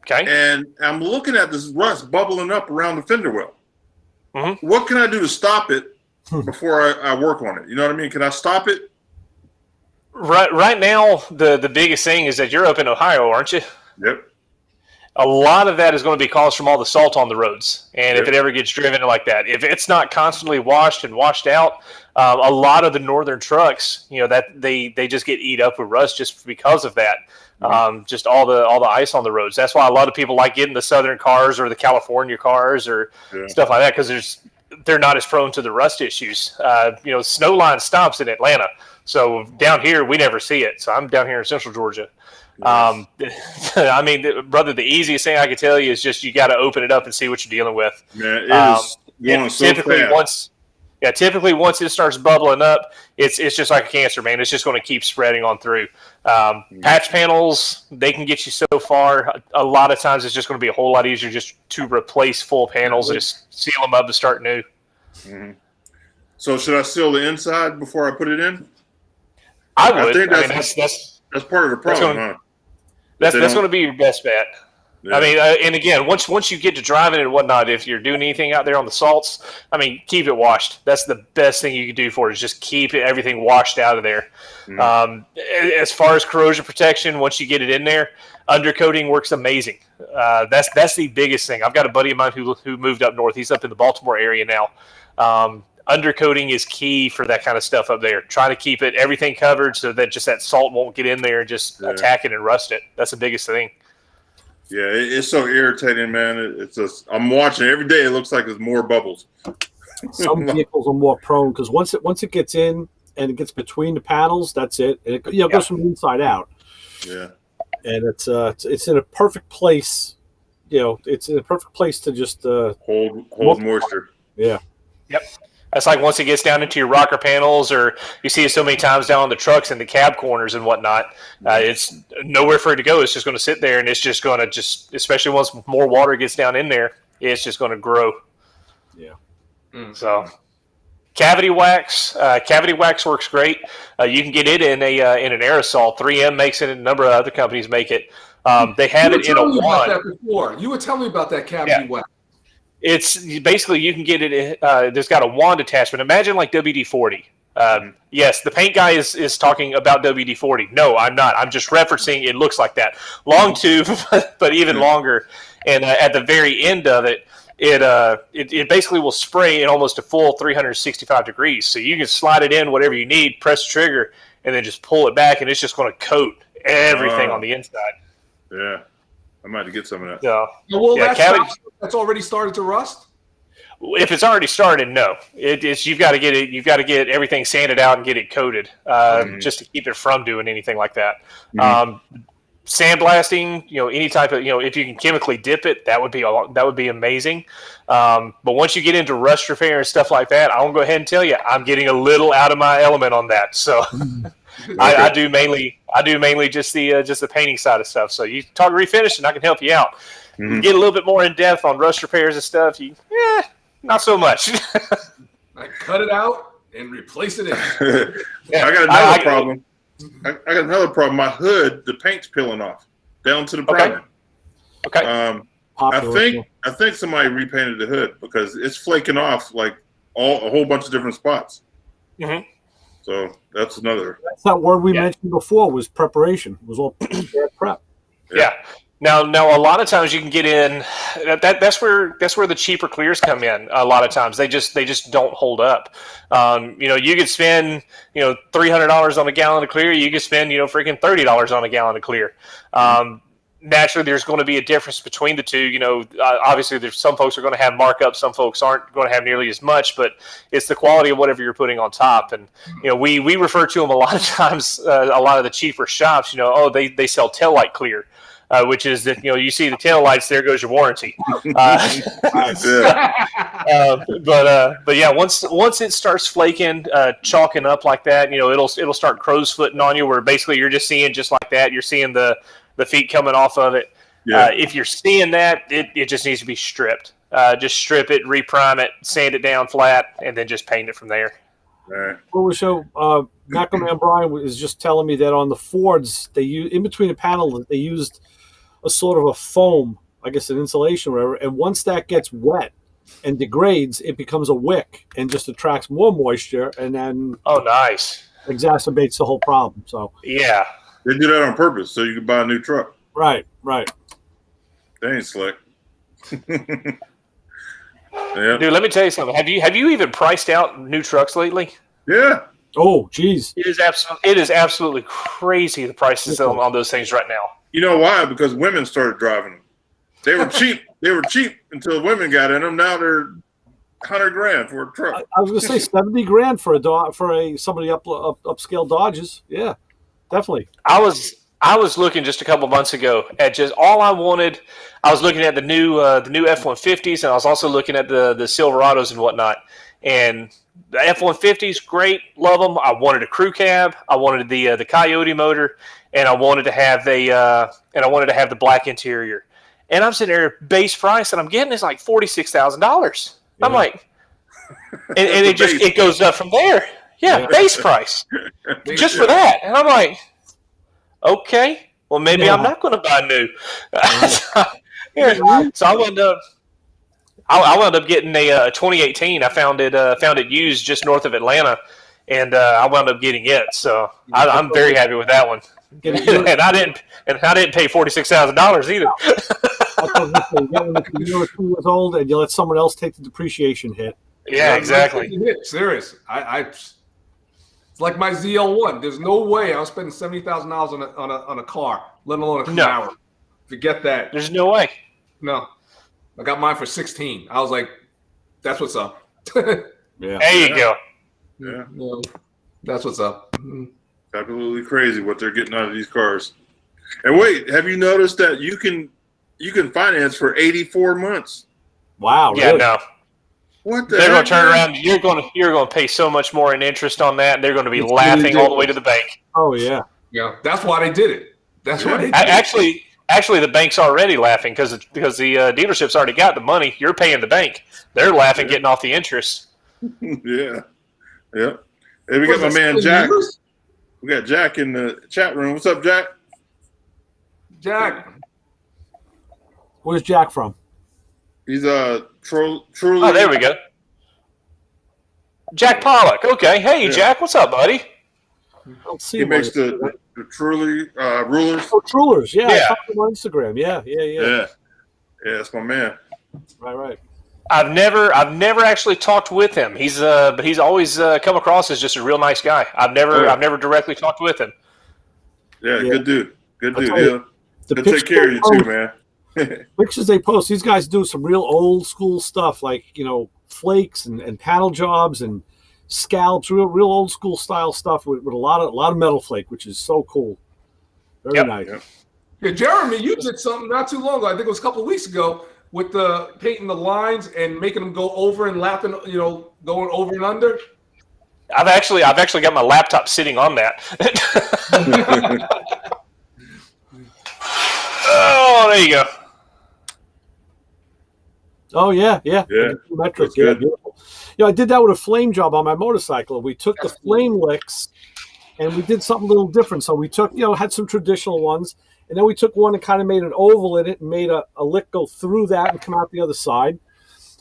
Okay. And I'm looking at this rust bubbling up around the fender well. Mhm. What can I do to stop it before I work on it? You know what I mean? Can I stop it? Right now, the biggest thing is that you're up in Ohio, aren't you? Yep. A lot of that is going to be caused from all the salt on the roads, and if Yep. it ever gets driven like that, if it's not constantly washed and washed out, a lot of the northern trucks, that they just get eat up with rust just because of that. Just all the ice on the roads. That's why a lot of people like getting the southern cars or the California cars or stuff like that because they're not as prone to the rust issues. Snow line stops in Atlanta. So down here, we never see it. So I'm down here in Central Georgia. I mean, brother, the easiest thing I can tell you is just you got to open it up and see what you're dealing with. Man, it is going so fast. Typically once it starts bubbling up, it's just like a cancer, man. It's just going to keep spreading on through. Patch panels, they can get you so far. A lot of times, it's just going to be a whole lot easier just to replace full panels and just seal them up and start new. Mm-hmm. So should I seal the inside before I put it in? I would. think That's part of the problem, huh? That's going to be your best bet. Yeah. I mean, and again, once you get to driving and whatnot, if you're doing anything out there on the salts, I mean, keep it washed. That's the best thing you can do for it is just keep everything washed out of there. Mm-hmm. As far as corrosion protection, once you get it in there, undercoating works amazing. That's the biggest thing. I've got a buddy of mine who moved up north. He's up in the Baltimore area now. Undercoating is key for that kind of stuff up there. Try to keep everything covered so that just that salt won't get in there and just attack it and rust it. That's the biggest thing. Yeah, it's so irritating, man. I'm watching every day. It looks like there's more bubbles. Some vehicles are more prone because once it gets in and it gets between the panels, that's it. And it goes from the inside out. Yeah, and it's in a perfect place. It's in a perfect place to just hold moisture. Yeah. Yep. That's like once it gets down into your rocker panels, or you see it so many times down on the trucks and the cab corners and whatnot. It's nowhere for it to go. It's just going to sit there, and it's just going to especially once more water gets down in there, it's just going to grow. Yeah. So cavity wax works great. You can get it in an aerosol. 3M makes it, and a number of other companies make it. They have it in a wand. You were telling me about that cavity wax. It's basically you can get it. There's got a wand attachment. Imagine like WD-40. Yes, the paint guy is talking about WD-40. No, I'm not. I'm just referencing. It looks like that long tube, but even longer. And at the very end of it, it basically will spray in almost a full 365 degrees. So you can slide it in whatever you need, press the trigger, and then just pull it back, and it's just going to coat everything on the inside. Yeah. I might have to get some of that. That's already started to rust? If it's already started, no. You've got to get it. You've got to get everything sanded out and get it coated, just to keep it from doing anything like that. Sandblasting, any type of, if you can chemically dip it, that would be amazing. But once you get into rust repair and stuff like that, I won't go ahead and tell you I'm getting a little out of my element on that. So. Okay. I do mainly just the painting side of stuff. So you talk refinish, and I can help you out. You get a little bit more in depth on rust repairs and stuff. Not so much. I cut it out and replace it in. I got another problem. I got another problem. My hood, the paint's peeling off down to the primer. Okay. I think somebody repainted the hood because it's flaking off like a whole bunch of different spots. Mhm. So that's another. That's that word we Yeah. mentioned before was preparation. It was all prep. Yeah. Now, a lot of times you can get in. That's where the cheaper clears come in. A lot of times they just don't hold up. You could spend $300 on a gallon of clear. You could spend freaking $30 on a gallon of clear. Naturally, there's going to be a difference between the two. Obviously, there's some folks are going to have markup. Some folks aren't going to have nearly as much. But it's the quality of whatever you're putting on top. And we refer to them a lot of times. A lot of the cheaper shops, they sell tail light clear. Which is that you see the tail lights, there goes your warranty. Yeah. But yeah, once it starts flaking, chalking up like that, it'll start crow's footing on you, where basically you're just seeing just like that. You're seeing the feet coming off of it. Yeah. If you're seeing that, it just needs to be stripped. Just strip it, reprime it, sand it down flat, and then just paint it from there. All right. Well, so Mackelman Brian was just telling me that on the Fords, they use in between the panel, they used a sort of a foam, I guess an insulation or whatever. And once that gets wet and degrades, it becomes a wick and just attracts more moisture and then Oh, nice. exacerbates the whole problem. So Yeah. They do that on purpose so you can buy a new truck. right. They ain't slick. Yeah. Dude, let me tell you something. Have you even priced out new trucks lately? Yeah. Oh, geez. It is absolutely crazy the prices on those things right now. You know why? Because women started driving them. They were cheap. They were cheap until women got in them. Now they're $100,000 for a truck. I was going to say $70,000 for somebody upscale Dodges. Yeah, definitely. I was looking just a couple months ago at just all I wanted. I was looking at the new F-150s, and I was also looking at the Silverados and whatnot. And the F-150s, great, love them. I wanted a crew cab. I wanted the Coyote motor, and I wanted to have the black interior. And I'm sitting there base price, and I'm getting it's like $46,000. Yeah. I'm like, and it goes up from there. Yeah, base price just for that. And I'm like, okay, well maybe I'm not going to buy new. So I wound up getting a 2018. I found it used just north of Atlanta, and I wound up getting it. So I'm very happy with that one. and I didn't pay $46,000 either. You're 2 years old, and you let someone else take the depreciation hit. Yeah, exactly. Serious. It's like my ZL1. There's no way I'm spending $70,000 on a car, let alone a Camaro. Forget that. There's no way. No, I got mine for 16. I was like, that's what's up. Yeah. There you go. Yeah. No, that's what's up. Absolutely crazy what they're getting out of these cars. And wait, have you noticed that you can finance for 84 months? Wow. Yeah, really? no. What the They're going heck, to turn man? around. You're going to pay so much more in interest on that. And they're going to be laughing all the way to the bank. Oh, yeah. Yeah, that's why they did it. That's why they did it. Actually, the bank's already laughing because the dealership's already got the money. You're paying the bank. They're laughing, getting off the interest. Yeah. Hey, we got my man Jack. We got Jack in the chat room. What's up, Jack? Jack. Where's Jack from? He's truly. Oh, there we go. Jack Pollock. Okay. Hey, Yeah. Jack. What's up, buddy? I don't see He him makes on the truly rulers. Oh, Trulers. Yeah. Yeah. I found him on Instagram. Yeah. Yeah, that's my man. Right. I've never actually talked with him. But he's always come across as just a real nice guy. I've never directly talked with him. Yeah, good dude. Good I'll dude. tell you, Yeah. The He'll take pictures care of they you too, post- man. Pictures they post, these guys do some real old school stuff, like flakes and panel jobs and scallops, real old school style stuff with a lot of metal flake, which is so cool. Very Yep. nice. Yep. Yeah, Jeremy, you did something not too long ago. I think it was a couple of weeks ago with the painting the lines and making them go over and lapping, going over and under. I've actually got my laptop sitting on that. Oh, there you go. Oh yeah. Yeah, Metric, that's yeah, good. beautiful. I did that with a flame job on my motorcycle. We took the flame licks and we did something a little different. So we took, had some traditional ones, And then we took one and kind of made an oval in it and made a lick go through that and come out the other side.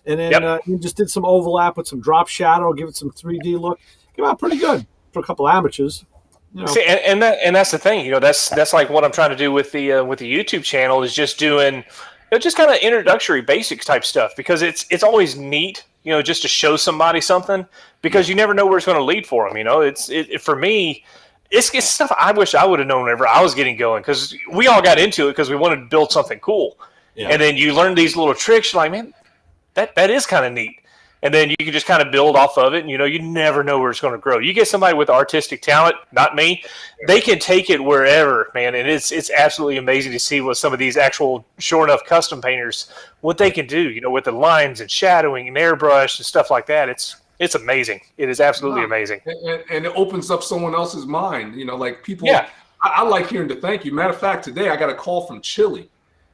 And then we just did some overlap with some drop shadow, give it some 3D look. Came out pretty good for a couple amateurs. You know. See, and that's the thing. You know, that's like what I'm trying to do with the YouTube channel is just doing, you know, just kind of introductory basics type stuff, because it's always neat, you know, just to show somebody something, because you never know where it's going to lead for them. You know, for me, it's stuff I wish I would have known whenever I was getting going, because we all got into it because we wanted to build something cool, and then you learn these little tricks. You're like, man, that is kind of neat. And then you can just kind of build off of it. And, you know, you never know where it's going to grow. You get somebody with artistic talent, not me, they can take it wherever, man. And it's absolutely amazing to see what some of these actual sure enough custom painters, what they can do, you know, with the lines and shadowing and airbrush and stuff like that. It's amazing. It is absolutely amazing. And it opens up someone else's mind. You know, like people, I like hearing the thank you. Matter of fact, today I got a call from Chile.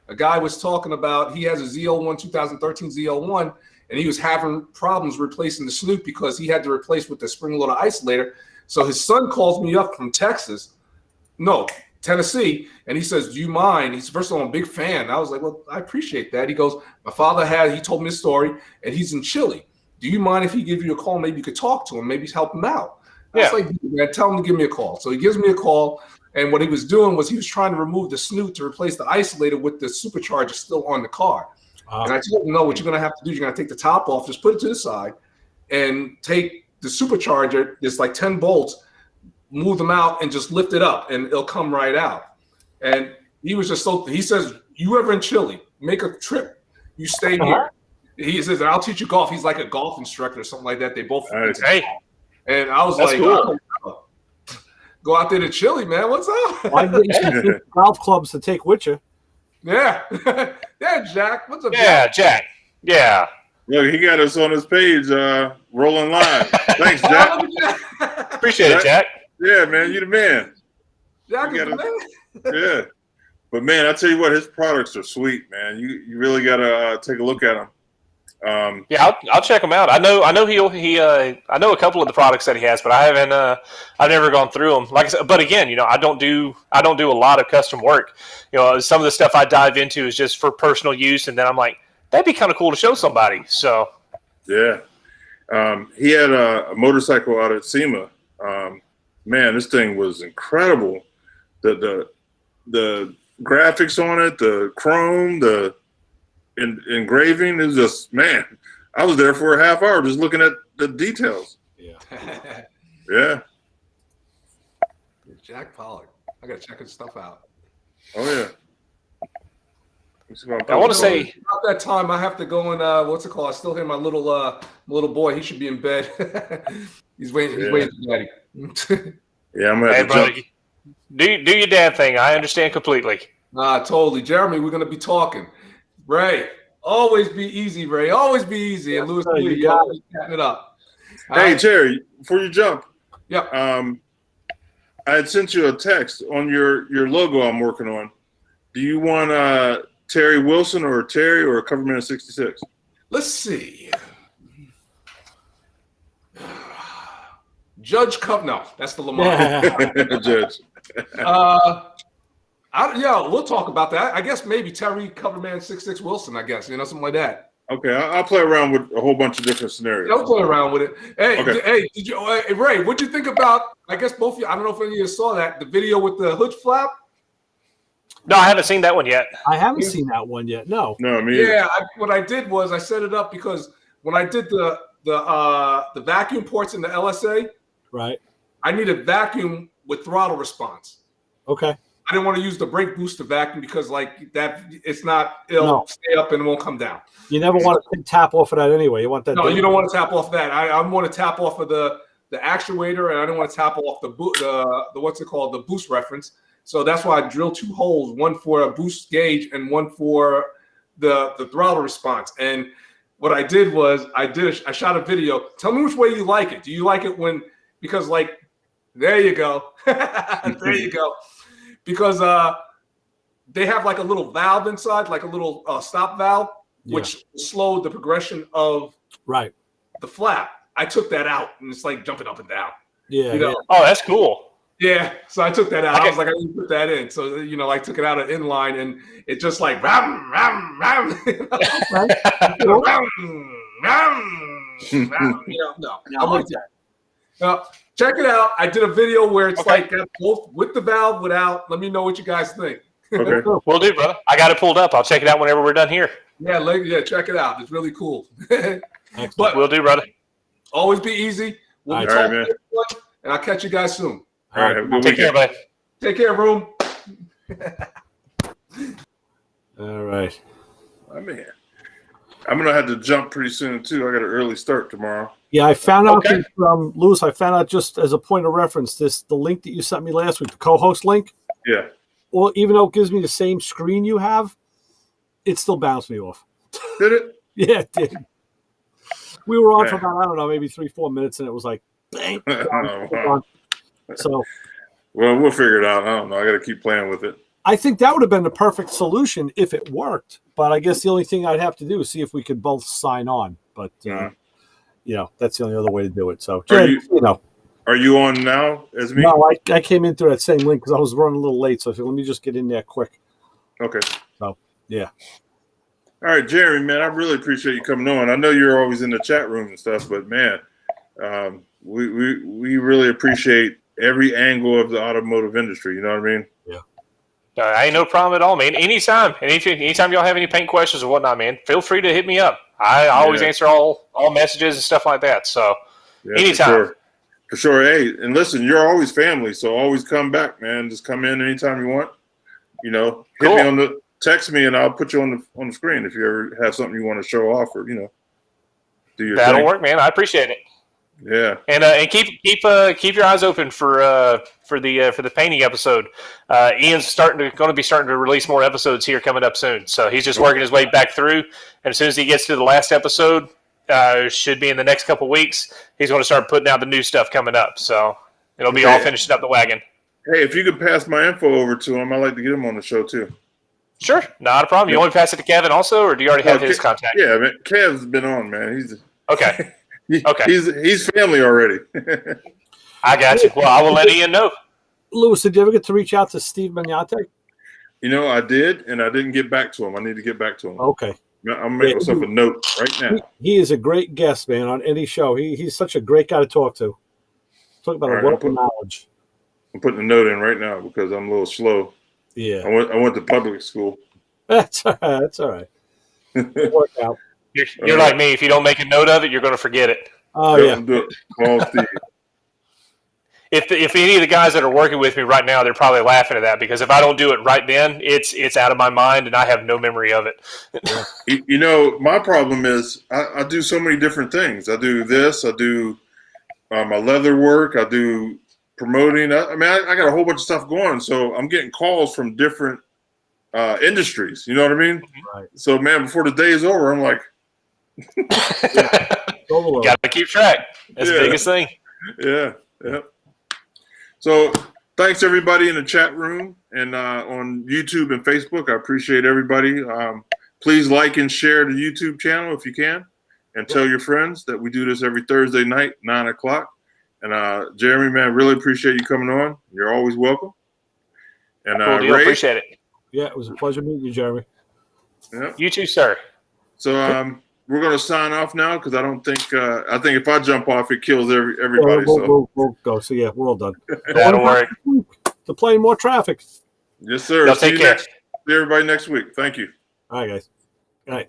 A guy was talking about, he has a ZL1, 2013 ZL1, and he was having problems replacing the snoot because he had to replace with the spring-loaded isolator. So his son calls me up from Tennessee, and he says, do you mind? He's, first of all, I'm a big fan. I was like, well, I appreciate that. He goes, my father he told me a story, and he's in Chile. Do you mind if he give you a call? Maybe you could talk to him, maybe help him out. I was like, man, tell him to give me a call. So he gives me a call, and what he was doing was he was trying to remove the snoot to replace the isolator with the supercharger still on the car. And I told him, no, what you're going to have to do, you're going to take the top off, just put it to the side, and take the supercharger, there's like 10 bolts, move them out, and just lift it up, and it'll come right out. And he was just he says, you ever in Chile, make a trip, you stay here. He says, I'll teach you golf. He's like a golf instructor or something like that. They both. Hey. And I was like, cool. Go out there to Chile, man. What's up? Why get you some golf clubs to take with you? Yeah. Yeah, Jack. What's up, Jack? Yeah. Look, he got us on his page, rolling live. Thanks, Jack. Appreciate it, Jack. Yeah, man, you the man. Jack is the man. Yeah. But, man, I tell you what, his products are sweet, man. You really got to take a look at them. I'll check him out. I know I know a couple of the products that he has, but I haven't. I've never gone through them. Like I said, but again, you know, I don't do a lot of custom work. You know, some of the stuff I dive into is just for personal use, and then I'm like, that'd be kind of cool to show somebody. So yeah, he had a motorcycle out at SEMA. Man, this thing was incredible. The graphics on it, the chrome, the engraving is just, man, I was there for a half hour just looking at the details. Yeah. Jack Pollock. I gotta check his stuff out. Oh yeah. I want to say about that time I have to go and what's it called? I still hear my little boy. He should be in bed. He's waiting. He's waiting for daddy. Yeah, I'm gonna have to jump. Do your dad thing. I understand completely. Totally, Jeremy. We're gonna be talking. Ray, always be easy, Ray. Always be easy. And Louis, you always cutting it up. Hey, Terry, before you jump, yep. I had sent you a text on your logo I'm working on. Do you want Terry Wilson or Terry or Coverman 66? Let's see. Judge No, that's the Lamar. Judge. We'll talk about that. I guess maybe Terry Coverman 66 Wilson, I guess, something like that. Okay, I'll play around with a whole bunch of different scenarios. I'll play around with it. Hey, okay. Hey, did you, Ray, what'd you think about, I guess both of you, I don't know if any of you saw that, the video with the hood flap? No, I haven't seen that one yet. I haven't seen that one yet. No. No, me either. Yeah, what I did was I set it up because when I did the vacuum ports in the LSA, right, I needed vacuum with throttle response. Okay. I didn't want to use the brake booster vacuum because like that, it'll stay up and it won't come down. You never want to tap off of that anyway. You want that. No, you don't want to tap off that. I want to tap off of the actuator, and I don't want to tap off the what's it called, the boost reference. So that's why I drilled 2 holes, one for a boost gauge and one for the throttle response. And what I did was I shot a video. Tell me which way you like it. Do you like it because like, there you go. There you go. Because they have like a little valve inside, like a little stop valve, which slowed the progression of the flap. I took that out, and it's like jumping up and down. Yeah. Oh, that's cool. Yeah, so I took that out. I Okay. was like, I didn't put that in. So, you know, I took it out of inline and it just like ram, ram, ram. ram, ram, ram. You know, no. I like that. Check it out. I did a video where it's Okay. like got both with the valve, without. Let me know what you guys think. Okay. Will do, brother. I got it pulled up. I'll check it out whenever we're done here. Yeah, check it out. It's really cool. Excellent. But Will do, brother. always be easy. We'll be All right, talking, man. everyone, and I'll catch you guys soon. All right. Have a good Take care, weekend. buddy. Take care, room. All right. Oh, man. I'm gonna have to jump pretty soon too. I got an early start tomorrow. Yeah, I found out Okay. from Lewis. I found out just as a point of reference, the link that you sent me last week, the co-host link. Yeah. Well, even though it gives me the same screen you have, it still bounced me off. Did it? Yeah, it did. We were on for Man. about, I don't know, maybe 3-4 minutes, and it was like, bang. Oh, wow. So Well, we'll figure it out. I don't know. I got to keep playing with it. I think that would have been the perfect solution if it worked. But I guess the only thing I'd have to do is see if we could both sign on. But, Yeah. That's the only other way to do it. So, Are you- know. Are you on now as me? No, I came in through that same link because I was running a little late. So I said, let me just get in there quick. Okay. So, yeah. All right, Jeremy, man, I really appreciate you coming on. I know you're always in the chat room and stuff, but man, we really appreciate every angle of the automotive industry. You know what I mean? Ain't no problem at all, man. Anytime y'all have any paint questions or whatnot, man, feel free to hit me up. I always Yeah. answer all messages and stuff like that. So Yeah, anytime. For sure. Hey, and listen, you're always family, so always come back, man. Just come in anytime you want. You know, hit Cool. me on the text me, and I'll put you on the screen if you ever have something you want to show off or do your That'll thing. work, man. I appreciate it. Yeah. And keep your eyes open for the painting episode. Ian's going to be starting to release more episodes here coming up soon. So he's just working his way back through, and as soon as he gets to the last episode, should be in the next couple weeks, he's going to start putting out the new stuff coming up. So it'll be all Okay. finishing up the wagon. Hey, if you could pass my info over to him, I'd like to get him on the show too. Sure, not a problem. You want me to pass it to Kevin also, or do you already have his contact? Yeah, man. Kev's been on, man. Okay, Okay. He's family already. I got you. Well, I will let Ian know. Lewis, did you ever get to reach out to Steve Magnate? I did, and I didn't get back to him. I need to get back to him. Okay. I'm gonna make myself a note right now. He is a great guest, man, on any show. He's such a great guy to talk to. Talk about All a right, wealth of knowledge. I'm putting a note in right now because I'm a little slow. Yeah. I went to public school. That's all right. That's all right. It'll work out. You're like me. If you don't make a note of it, you're going to forget it. Oh, yeah. Do it. Call Steve. If any of the guys that are working with me right now, they're probably laughing at that because if I don't do it right then, it's out of my mind and I have no memory of it. My problem is I do so many different things. I do this. I do my leather work. I do promoting. I got a whole bunch of stuff going. So I'm getting calls from different industries. You know what I mean? Right. So, man, before the day is over, I'm like, Got to keep track. That's the biggest thing. yeah. So thanks everybody in the chat room and on YouTube and Facebook. I appreciate everybody. Please like and share the YouTube channel if you can, and tell your friends that we do this every Thursday night, 9:00. And Jeremy, man, really appreciate you coming on. You're always welcome. And Cool deal. Ray, Appreciate it. Yeah, it was a pleasure meeting you, Jeremy. yeah. You too, sir. So we're gonna sign off now because I don't think I think if I jump off, it kills everybody. We'll go. So, yeah, we're all done. That'll work. To play more traffic. Yes, sir. Y'all take care. See everybody next week. Thank you. All right, guys.